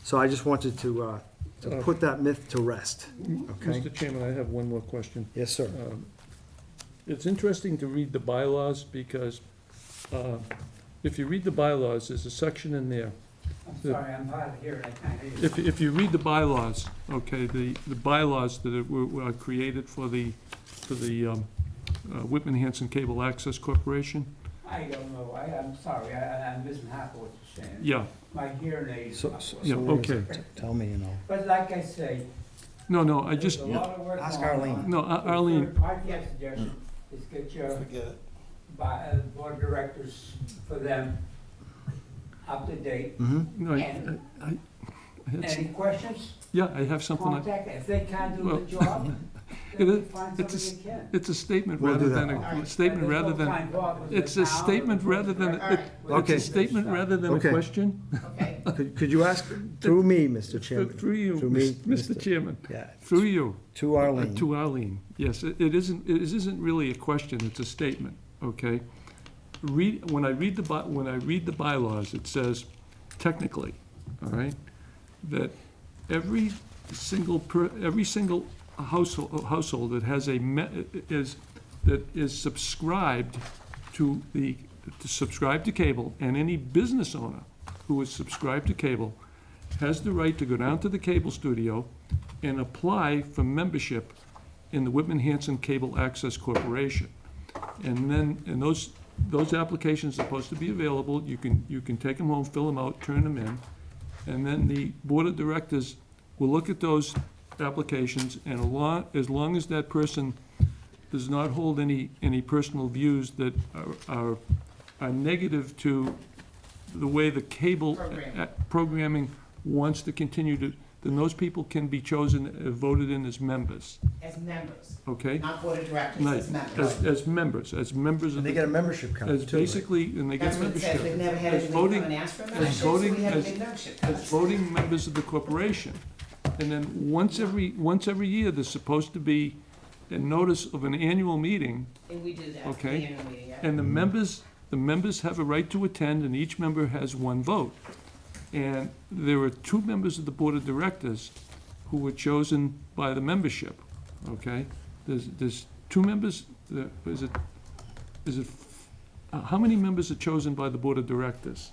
So I just wanted to put that myth to rest, okay? Mr. Chairman, I have one more question. Yes, sir. It's interesting to read the bylaws, because if you read the bylaws, there's a section in there. I'm sorry, I'm hard of hearing, I can't hear you. If you read the bylaws, okay, the bylaws that were created for the Whitman Hanson Cable Access Corporation, I don't know, I'm sorry, I'm missing half of what you're saying. yeah, My hearing aid is So, not so working. Yeah, what is okay. it? Tell me, you know. But like I say, no, I there's just, a lot of work Ask going Arlene. on. no, Arlene, My first suggestion is get your board of directors, for them, up to date. no, And I had any some- questions, yeah, I have something, contact, if they can't do Well, the job, it then is- we find it's a somebody who can. it's a statement We'll rather do than that. a statement rather than, it's a statement rather than, it's Okay. a statement rather than a Okay. question. Okay, Could you ask, through me, Mr. Chairman? Through you, Through me, Mr. Chairman, Yeah, through you. to Arlene. To Arlene, yes, it isn't really a question, it's a statement, okay? When I read the bylaws, it says, technically, all right, that every single household that has that is subscribed to subscribe to cable, and any business owner who is subscribed to cable has the right to go down to the cable studio and apply for membership in the Whitman Hanson Cable Access Corporation. And then, those applications are supposed to be available, you can take them home, fill them out, turn them in, and then the board of directors will look at those applications, and as long as that person does not hold any personal views that are negative to the way the cable programming wants to continue to, then those people can be chosen, voted in as members, as members, okay? not board of directors, Right, as members. as members of And the. they get a membership card, As too. basically, and they get That's what it membership. says, we've never had As anybody voting- come and ask for a as membership, so voting- we have a as- big membership As card. voting members of the corporation. And then once every year, there's supposed to be a notice of an annual meeting, And we do that, the okay. annual meeting, yeah. And the members have a right to attend, and each member has one vote. And there are 2 members of the board of directors who were chosen by the membership, okay? There's 2 members, how many members are chosen by the board of directors?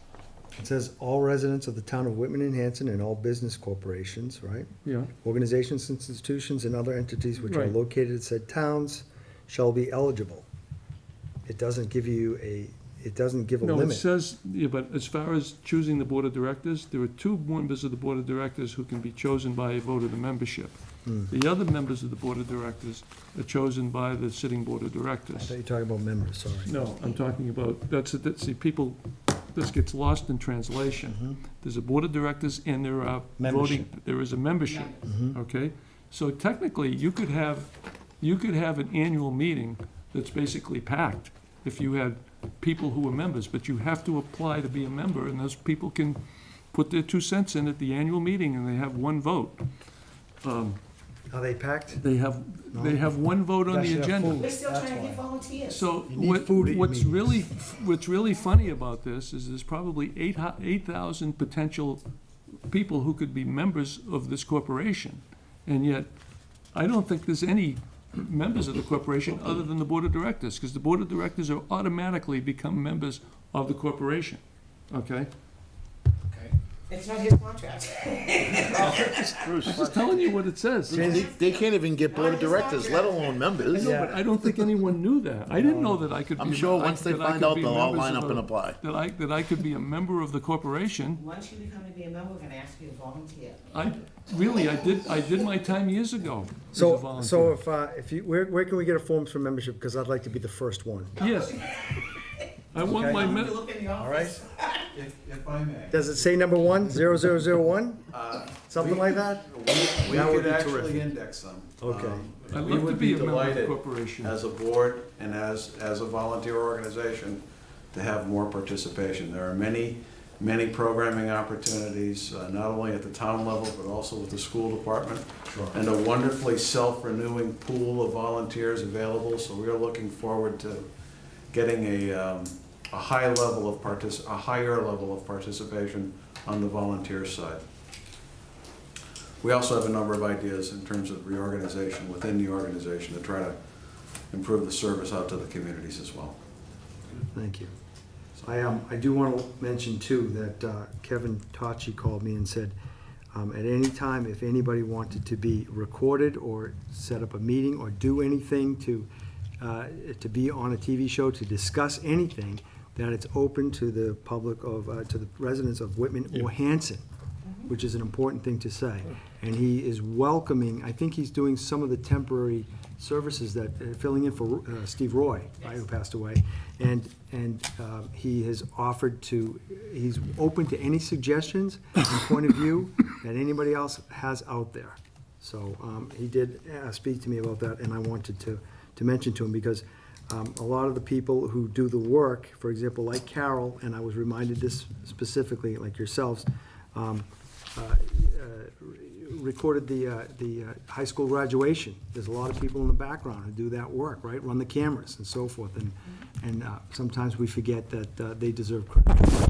It says all residents of the town of Whitman and Hanson and all business corporations, right? Yeah, Organizations, institutions, and other entities which are Right. located in said towns shall be eligible. It doesn't give you it doesn't give a no, it limit. says, yeah, but as far as choosing the board of directors, there are two members of the board of directors who can be chosen by a vote of the membership. The other members of the board of directors are chosen by the sitting board of I directors. thought you were talking about members, sorry. No, I'm talking about, see, people, this gets lost in translation. There's a board of directors and there are voting, there is a membership, okay? So technically, you could have an annual meeting that's basically packed if you had people who were members, but you have to apply to be a member, and those people can put their 2 cents in at the annual meeting, and they have one vote. Are they packed? They have one vote on Guys the should have agenda. food. We're still That's trying to get why. volunteers. So You need food at your what's really funny about this is there's probably 8,000 potential people who could be members of this corporation. And yet, I don't think there's any members of the corporation other than the board of directors, because the board of directors are automatically become members of the corporation, okay? It's not his contract. I'm just telling you what it says. They can't even get board of directors, let alone members. No, but I don't think anyone knew that. I didn't know that I could be. I'm sure once they that I find could out, be they'll all members line of up a- and apply. That I could be a member of the corporation. Once you become to be a member, we're gonna ask you to volunteer. I did my time years ago as a So volunteer. if you, where can we get a forms for membership? Because I'd like to be the first one. Yes. I want Okay. my, You look in the All right? office. If I may. Does it say number 1, 0001? Something like that? We That would could be actually terrific. index them. Okay. I'd We love to would be be a member of the delighted corporation. as a board and as a volunteer organization to have more participation. There are many programming opportunities, not only at the town level, but also with the school department. And a wonderfully self-renewing pool of volunteers available, so we are looking forward to getting a higher level of participation on the volunteer side. We also have a number of ideas in terms of reorganization within the organization to try to improve the service out to the communities as well. Thank you. I do want to mention too that Kevin Tachi called me and said, at any time, if anybody wanted to be recorded or set up a meeting or do anything to be on a TV show, to discuss anything, that it's open to the public to the residents of Whitman or Hanson, which is an important thing to say. And he is welcoming, I think he's doing some of the temporary services that, filling in for Steve Roy, right, who passed away. And he has offered to, he's open to any suggestions and point of view that anybody else has out there. So he did speak to me about that, and I wanted to mention to him, because a lot of the people who do the work, for example, like Carol, and I was reminded this specifically, like yourselves, recorded the high school graduation. There's a lot of people in the background who do that work, right? Run the cameras and so forth, and sometimes we forget that they deserve credit.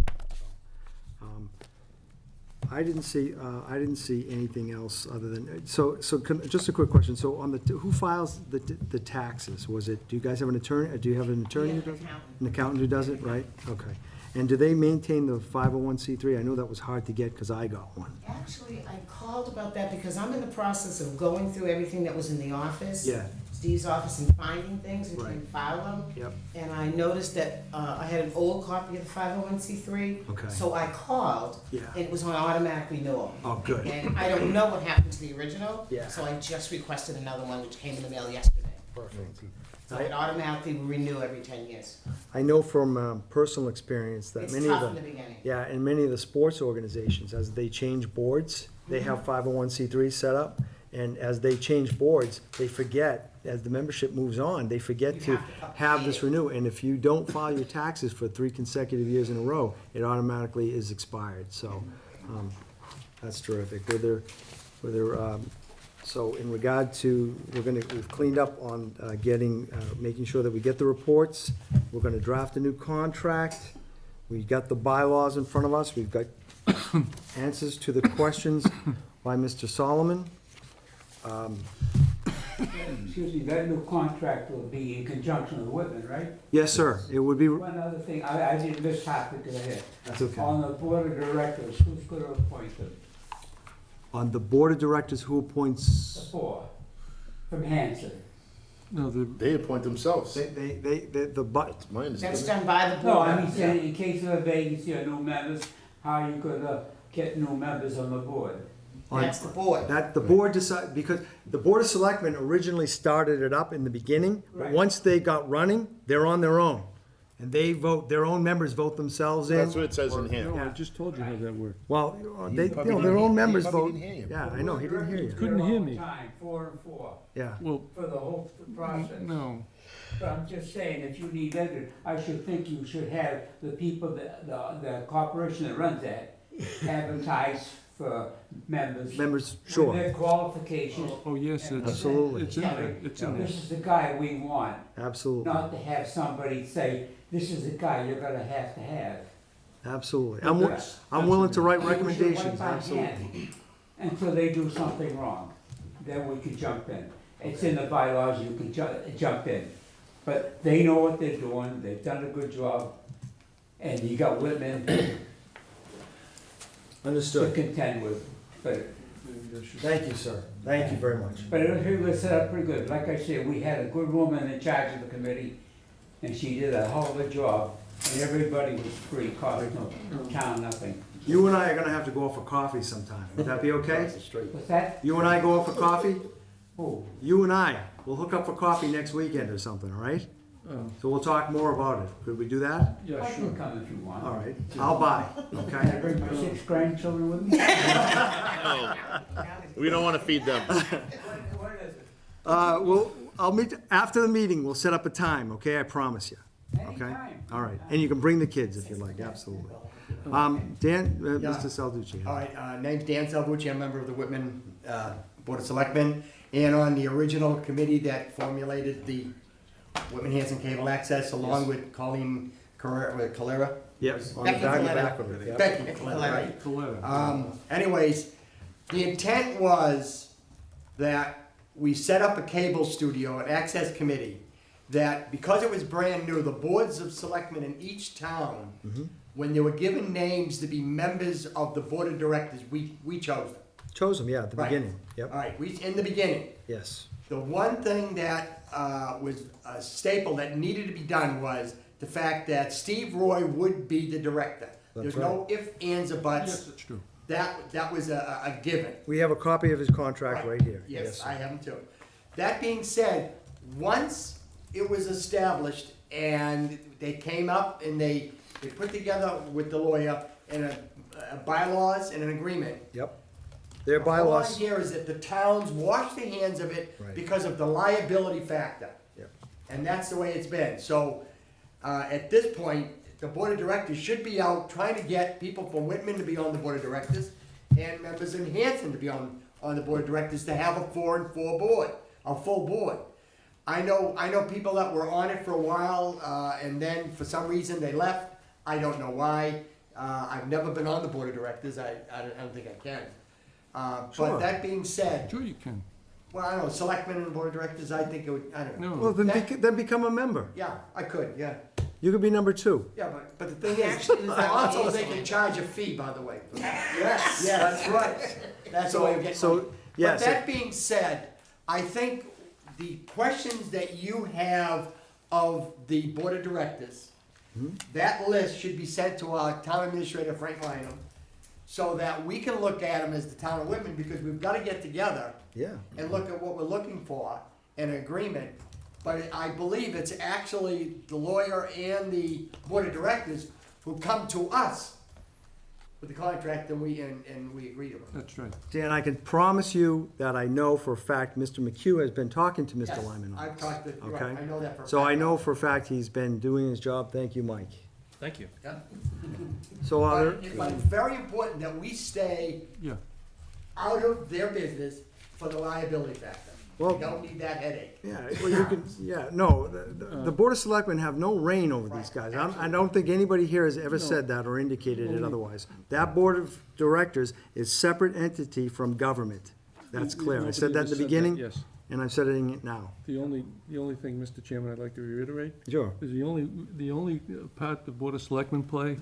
I didn't see anything else other than, just a quick question. So on who files the taxes? Do you guys have an attorney? Do you have an attorney? Yeah, who does it? accountant. An accountant who does it, right? Okay. And do they maintain the 501c3? I know that was hard to get because I got one. Actually, I called about that because I'm in the process of going through everything that was in the office. Yeah. Steve's office, and finding things and trying Right. to file them. Yep. And I noticed that I had an old copy of the 501c3. Okay. So I called. Yeah. And it was on automatic renewal. Oh, good. And I don't know what happened to the original. Yeah. So I just requested another one, which came in the mail yesterday. Perfect. So it automatically will renew every 10 years. I know from personal experience that It's many tough of in the the beginning. yeah, and many of the sports organizations, as they change boards, they have 501c3 set up, and as they change boards, they forget, as the membership moves on, they forget to have this renew. And if you don't file your taxes for 3 consecutive years in a row, it automatically is expired. So that's terrific. So in regard to, we've cleaned up on making sure that we get the reports. We're gonna draft a new contract. We got the bylaws in front of us. We've got answers to the questions by Mr. Solomon. excuse me, that new contract will be in conjunction with Whitman, right? Yes, sir. It would be, One other thing, I didn't miss topic ahead. that's okay. On the board of directors, who's gonna appoint them? On the board of directors, who appoints? The four, from Hanson. No, They appoint themselves. The, That's my That's understanding. done by the board. No, I mean, saying in case of a vacancy or new members, how are you gonna get new members on the board? That's the board. That, the board decide, because the Board of Selectmen originally started it up in the beginning, but Right. once they got running, they're on their own. And they vote, their own members vote themselves in. That's what it says in here. no, I just told you how that worked. Well, they, probably their own didn't- members he probably vote. didn't hear you. Yeah, I know, he didn't hear you. Couldn't hear me. Time, 4 and 4, Yeah. Well, for the whole process. no. But I'm just saying, if you need vendors, I should think you should have the people, the corporation that runs that, advertise for members. Members, With sure, their qualifications. Oh, yes, it's, Absolutely. it's in there, it's in there. This is the guy we want, absolutely, not to have somebody say, this is the guy you're gonna have to have. absolutely. Yes. I'm willing to write Use your recommendations, right by absolutely. hand Until they do something wrong, then we can jump in. It's in the bylaws, you can jump in. But they know what they're doing, they've done a good job, and you got Whitman to Understood. contend with. But Thank you, sir. Thank you very much. it was set up pretty good. Like I said, we had a good woman in charge of the committee, and she did a hell of a job, and everybody was free, cost no town nothing. You and I are gonna have to go out for coffee sometime. Would that be okay? What's that? You and I go out for coffee? Oh, You and I, we'll hook up for coffee next weekend or something, all right? So we'll talk more about it. Could we do that? Yeah, I sure. can come if you want. All right, I'll buy, Can I okay? bring my 6 grandchildren with me? We don't wanna feed them. What is it? I'll meet, after the meeting, we'll set up a time, okay? I promise you, okay? Anytime. All right, and you can bring the kids if you like, absolutely. Dan, Mr. Salducci. All right, name's Dan Salvucci, I'm a member of the Whitman Board of Selectmen, and on the original committee that formulated the Whitman-Hanson Cable Access, along with Colleen Calera. Yes, on the Becky back Coletta. of it, yeah. Becky Calera, right. Anyways, the intent was that we set up a cable studio, an access committee, that because it was brand new, the boards of selectmen in each town, when they were given names to be members of the board of directors, we chose them. Chose them, yeah, at the Right. beginning, yep, All right, in the beginning. yes. The one thing that was a staple that needed to be done was the fact that Steve Roy would be the director. That's There's no ifs, ands, or Yes, buts. that's true. That was a given. We have a copy of his contract right here. Yes, sir. I have them too. That being said, once it was established and they came up and they put together with the lawyer and a bylaws and an agreement. Yep. Their All bylaws, I hear is that the towns wash their hands of it Right. because of the liability factor. Yep. And that's the way it's been. So, at this point, the board of directors should be out trying to get people from Whitman to be on the board of directors and members in Hanson to be on the board of directors to have a 4 and 4 board, a full board. I know people that were on it for a while, and then for some reason they left. I don't know why. I've never been on the board of directors. I don't think I can. Sure. But that being said, Sure you can. well, I don't know, selectmen and board of directors, I think it would, I don't know. No. well, then become a member. Yeah, I could, yeah. You could be number 2. Yeah, but the thing is, also they can charge a fee, by the way. Yes, yeah, that's right. That's the way of getting So, money. yes, But that being said, I think the questions that you have of the board of directors, that list should be sent to our town administrator, Frank Lynham, so that we can look at them as the town of Whitman, because we've gotta get together yeah. and look at what we're looking for in an agreement. But I believe it's actually the lawyer and the board of directors who come to us with the contract and we agree to it. That's right. Dan, I can promise you that I know for a fact Mr. McHugh has been talking to Mr. Yes, Lyman on I've this. talked to, you're right, Okay? I know that for a fact. So I know for a fact he's been doing his job. Thank you, Mike. Thank you. Yeah. So are there, But it's very important that we stay Yeah. out of their business for the liability factor. Well- We don't need that headache. yeah, well, you can, yeah, no, the Board of Selectmen have no reign over these guys. I don't think anybody here has ever said that or indicated it otherwise. That Board of Directors is separate entity from government. That's clear. I said that in the Nobody has beginning. yes. and I'm saying it now. The only thing, Mr. Chairman, I'd like to reiterate Sure. is the only part the Board of Selectmen play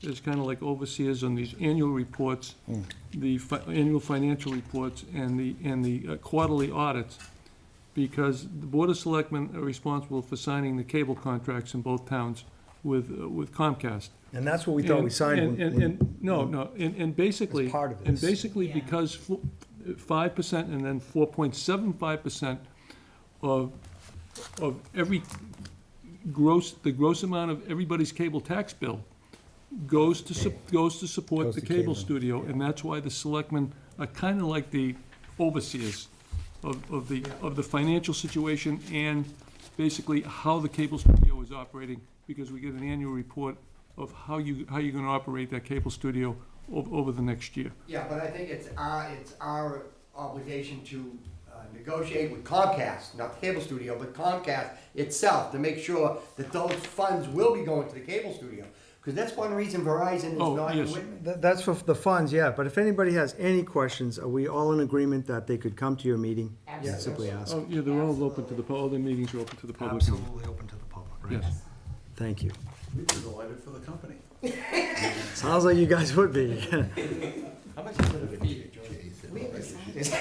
is kind of like overseers on these annual reports, the annual financial reports, and the quarterly audits, because the Board of Selectmen are responsible for signing the cable contracts in both towns with Comcast. And that's what we thought we signed when. And basically, As part of and this. basically because 5% and then 4.75% of every the gross amount of everybody's cable tax bill goes to support Goes the to cable cable, studio, and that's why the selectmen are kind of like the overseers of the financial situation and basically how the cable studio is operating, because we get an annual report of how you're gonna operate that cable studio over the next year. Yeah, but I think it's our obligation to negotiate with Comcast, not the cable studio, but Comcast itself, to make sure that those funds will be going to the cable studio. Because that's one reason Verizon is not in yes. Whitman. That's for the funds, yeah, but if anybody has any questions, are we all in agreement that they could come to your meeting? Absolutely. Simply ask. Oh, yeah, they're all open to all the meetings are open to the public. Absolutely open to the public, right? Yes. Thank you. We'd be delighted for the company. Sounds like you guys would be. How much is it a fee, We have decided.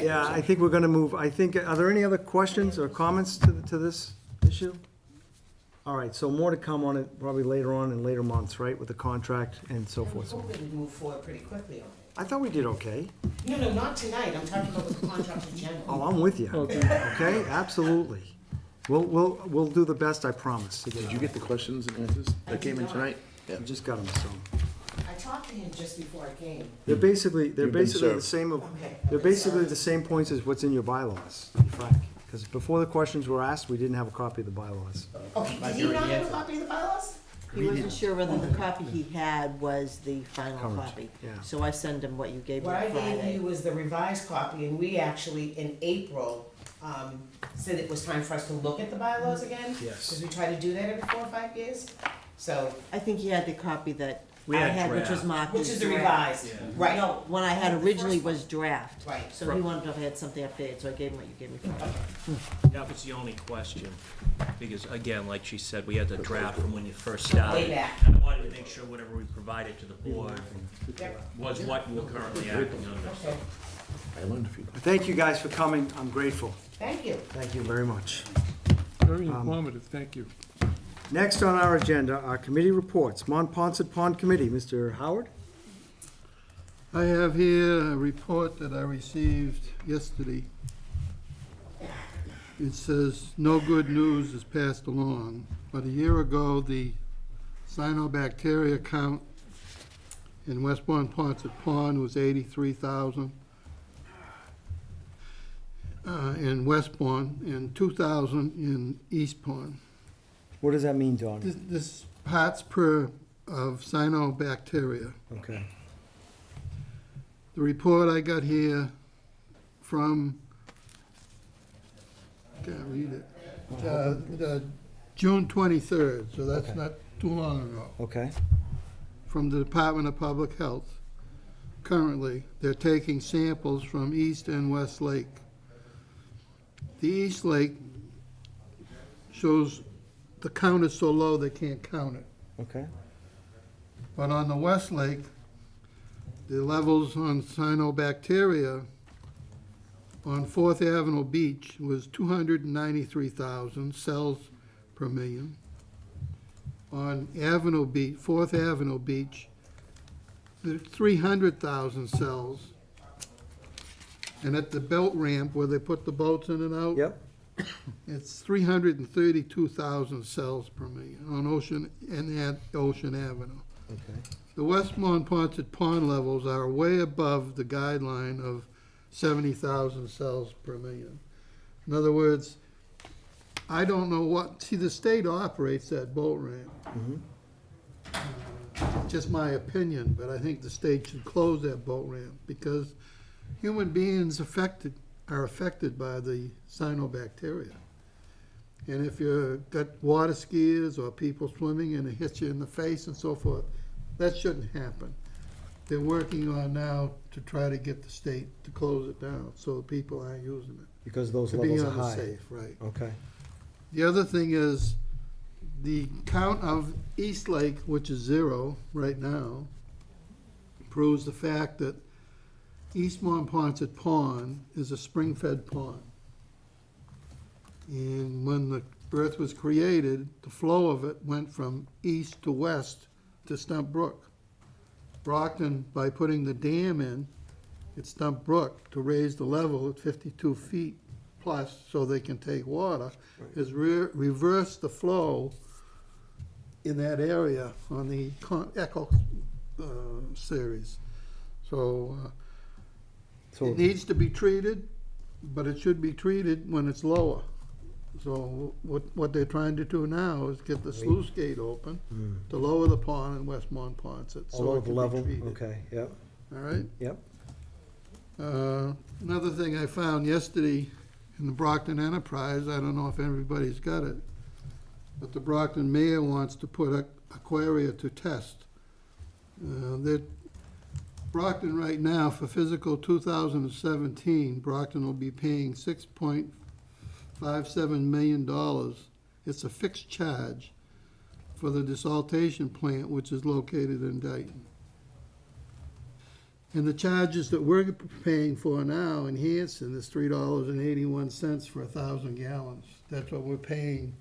Yeah, I think we're gonna move, are there any other questions or comments to this issue? All right, so more to come on it probably later on in later months, right, with the contract and so I forth. hope that we move forward pretty quickly on it. I thought we did okay. No, not tonight, I'm talking about with the contract in general. Oh, I'm with you. Okay, absolutely. We'll do the best, I promise. to Did you get the questions and answers that came in tonight? I just got them, so. I talked to him just before I came. They're basically You've been the served. same of, Okay. they're basically the same points as what's in your bylaws, to be frank. Because before the questions were asked, we didn't have a copy of the bylaws. Okay, did he not have a copy of the bylaws? He wasn't sure whether the copy he had was the final Current, copy. yeah. So I send him what you gave me What I on gave Friday. you was the revised copy, and we actually, in April, said it was time for us to look at the bylaws again. Yes. Because we try to do that every 4 or 5 years. So, I think he had the copy that We I had had, which was draft. marked which as is the draft. revised, Yeah. right. No, one I had originally was draft. Right. So he wanted to have had something updated, so I gave him what you gave me. That was the only question, because again, like she said, we had the draft from when you first started. Way back. And I wanted to make sure whatever we provided to the board Yep. was what you were currently acting under. Okay, I learned a few. Thank you guys for coming, I'm grateful. thank you. Thank you very much. Very informative, thank you. Next on our agenda are committee reports. Ponset Pond Committee, Mr. Howard? I have here a report that I received yesterday. It says, "No good news is passed along." But a year ago, the cyanobacteria count in Westbourne Ponset Pond was 83,000. In Westbourne, and 2,000 in East Pond. What does that mean, Don? This parts per of cyanobacteria. Okay. The report I got here from, can't read it, June 23rd, so that's not too long ago, Okay. from the Department of Public Health. Currently, they're taking samples from East and West Lake. The East Lake shows the count is so low they can't count it. Okay. But on the West Lake, the levels on cyanobacteria on 4th Avenue Beach was 293,000 cells per million. On Avenue Beach, 4th Avenue Beach, there's 300,000 cells. And at the boat ramp where they put the boats in and out, Yep. it's 332,000 cells per million on Ocean and at Ocean Avenue. Okay. The Westmont Ponset Pond levels are way above the guideline of 70,000 cells per million. In other words, I don't know what, see, the state operates that boat ramp. Just my opinion, but I think the state should close that boat ramp because human beings are affected by the cyanobacteria. And if you've got water skiers or people swimming and it hits you in the face and so forth, that shouldn't happen. they're working on now to try to get the state to close it down, so the people aren't using it. Because those To be levels are on the high. safe, right. Okay. The other thing is, the count of East Lake, which is 0 right now, proves the fact that East Monpont Pond is a spring-fed pond. And when the earth was created, the flow of it went from east to west to Stump Brook. Brockton, by putting the dam in at Stump Brook to raise the level at 52 feet plus so they can take water, has reversed the flow in that area on the Echo series. So it needs to be treated, but it should be treated when it's lower. So what they're trying to do now is get the sluice gate open to lower the pond in West Monpont. Lower the level, okay, yep. All right? Yep. Another thing I found yesterday in the Brockton Enterprise, I don't know if everybody's got it, but the Brockton mayor wants to put Aquaria to test. Brockton right now, for fiscal 2017, Brockton will be paying $6.57 million. It's a fixed charge for the desaltation plant, which is located in Dayton. And the charges that we're paying for now in Hanson is $3.81 for 1,000 gallons. That's what we're paying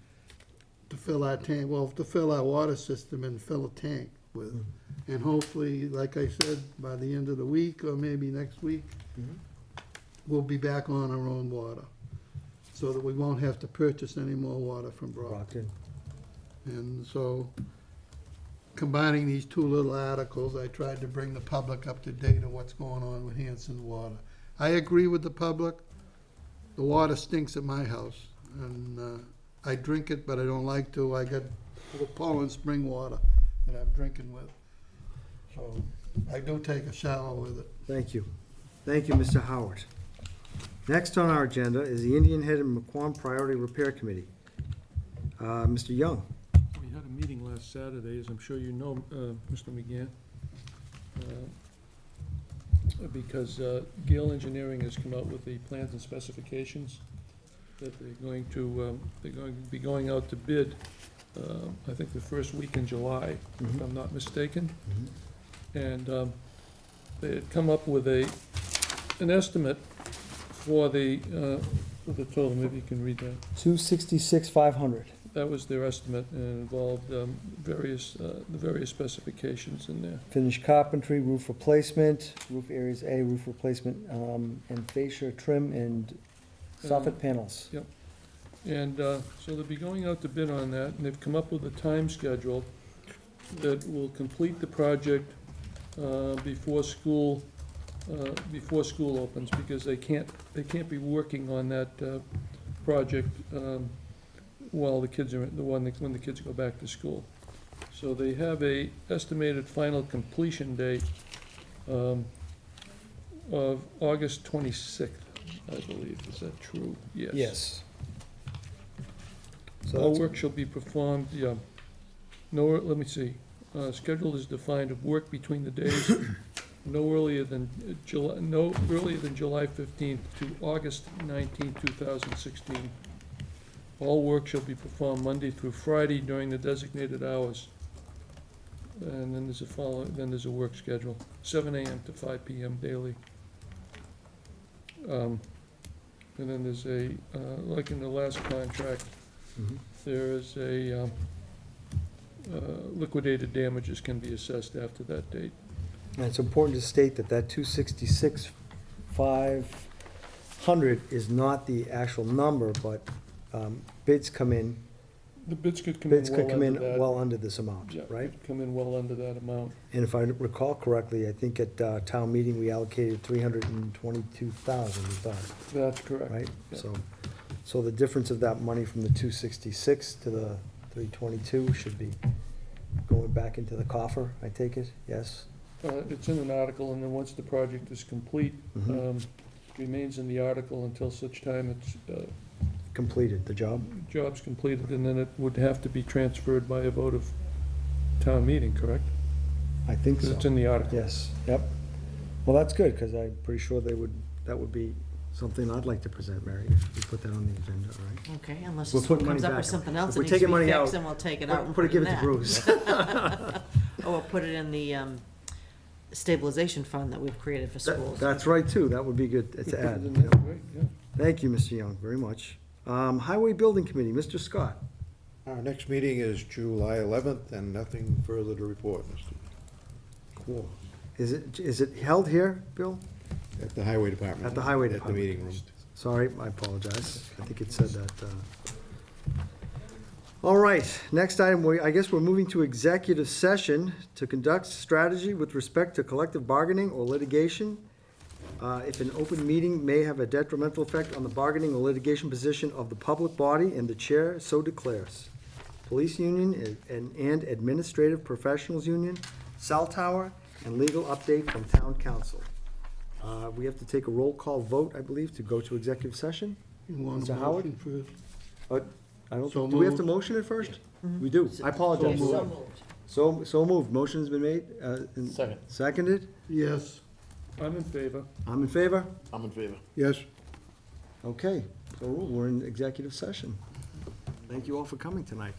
to fill our tank, well, to fill our water system and fill a tank with. And hopefully, like I said, by the end of the week, or maybe next week, we'll be back on our own water, so that we won't have to purchase any more water from Brockton. And so, combining these two little articles, I tried to bring the public up to date on what's going on with Hanson Water. I agree with the public. The water stinks at my house, and I drink it, but I don't like to. I got Poland spring water that I'm drinking with. So I do take a shower with it. Thank you. Thank you, Mr. Howard. Next on our agenda is the Indian Head and McQuam Priority Repair Committee. Mr. Young. We had a meeting last Saturday, as I'm sure you know, Mr. McGann, because Gale Engineering has come out with the plans and specifications that they're going to be going out to bid, I think the first week in July, if I'm not mistaken. And they had come up with an estimate for the total. Maybe you can read that. $266,500. That was their estimate, and involved the various specifications in there. Finished carpentry, roof replacement, roof areas A, roof replacement, and fascia trim and soffit panels. Yep. And so they'll be going out to bid on that, and they've come up with a time schedule that will complete the project before school opens, because they can't be working on that project while the kids are when the kids go back to school. So they have a estimated final completion date of August 26th, I believe. Is that true? Yes. Yes. So All that's- work shall be performed, let me see. Schedule is defined of work between the days no earlier than July 15th to August 19th, 2016. All work shall be performed Monday through Friday during the designated hours. And then there's a work schedule, 7 a.m. to 5 p.m. daily. And then there's like in the last contract, there is a liquidated damages can be assessed after that date. And it's important to state that $266,500 is not the actual number, but bids come in. The bids could come in well under this amount, Yeah, right? could come in well under that amount. And if I recall correctly, I think at town meeting, we allocated $322,000, we thought, That's correct. right? Yeah. So the difference of that money from the 266 to the 322 should be going back into the coffer, I take it, yes? It's in an article, and then once the project is complete, remains in the article until such time it's Completed the job? job's completed, and then it would have to be transferred by a vote of town meeting, correct? I think so. It's in the article. Yes, yep. Well, that's good, because I'm pretty sure that would be something I'd like to present, Mary, if we put that on the agenda, all right? Okay, unless We'll the put school money comes up back. with something else If that we're needs to taking be money fixed, out, then we'll take it out and put it, put give it it in to Bruce. that. Or we'll put it in the stabilization fund that we've created for schools. That's right, too, that would be good We to put it add. in there, right? Yeah. Thank you, Mr. Young, very much. Highway Building Committee, Mr. Scott. Our next meeting is July 11th, and nothing further to report, Mr. Cool. Is it held here, Bill? At the Highway Department. At the Highway At the Department. meeting room. Sorry, I apologize. I think it said that. All right, next item, I guess we're moving to executive session to conduct strategy with respect to collective bargaining or litigation. If an open meeting may have a detrimental effect on the bargaining or litigation position of the public body and the chair so declares. Police union and administrative professionals union, cell tower, and legal update from town council. We have to take a roll call vote, I believe, to go to executive session. You want a Mr. Howard? motion first? I don't, So do we have to moved. motion it first? We do, I apologize. So moved. So moved, motion's been made. Second. Seconded, Yes. I'm in favor. I'm in favor? I'm in favor. Yes. Okay, so we're in executive session. Thank you all for coming tonight.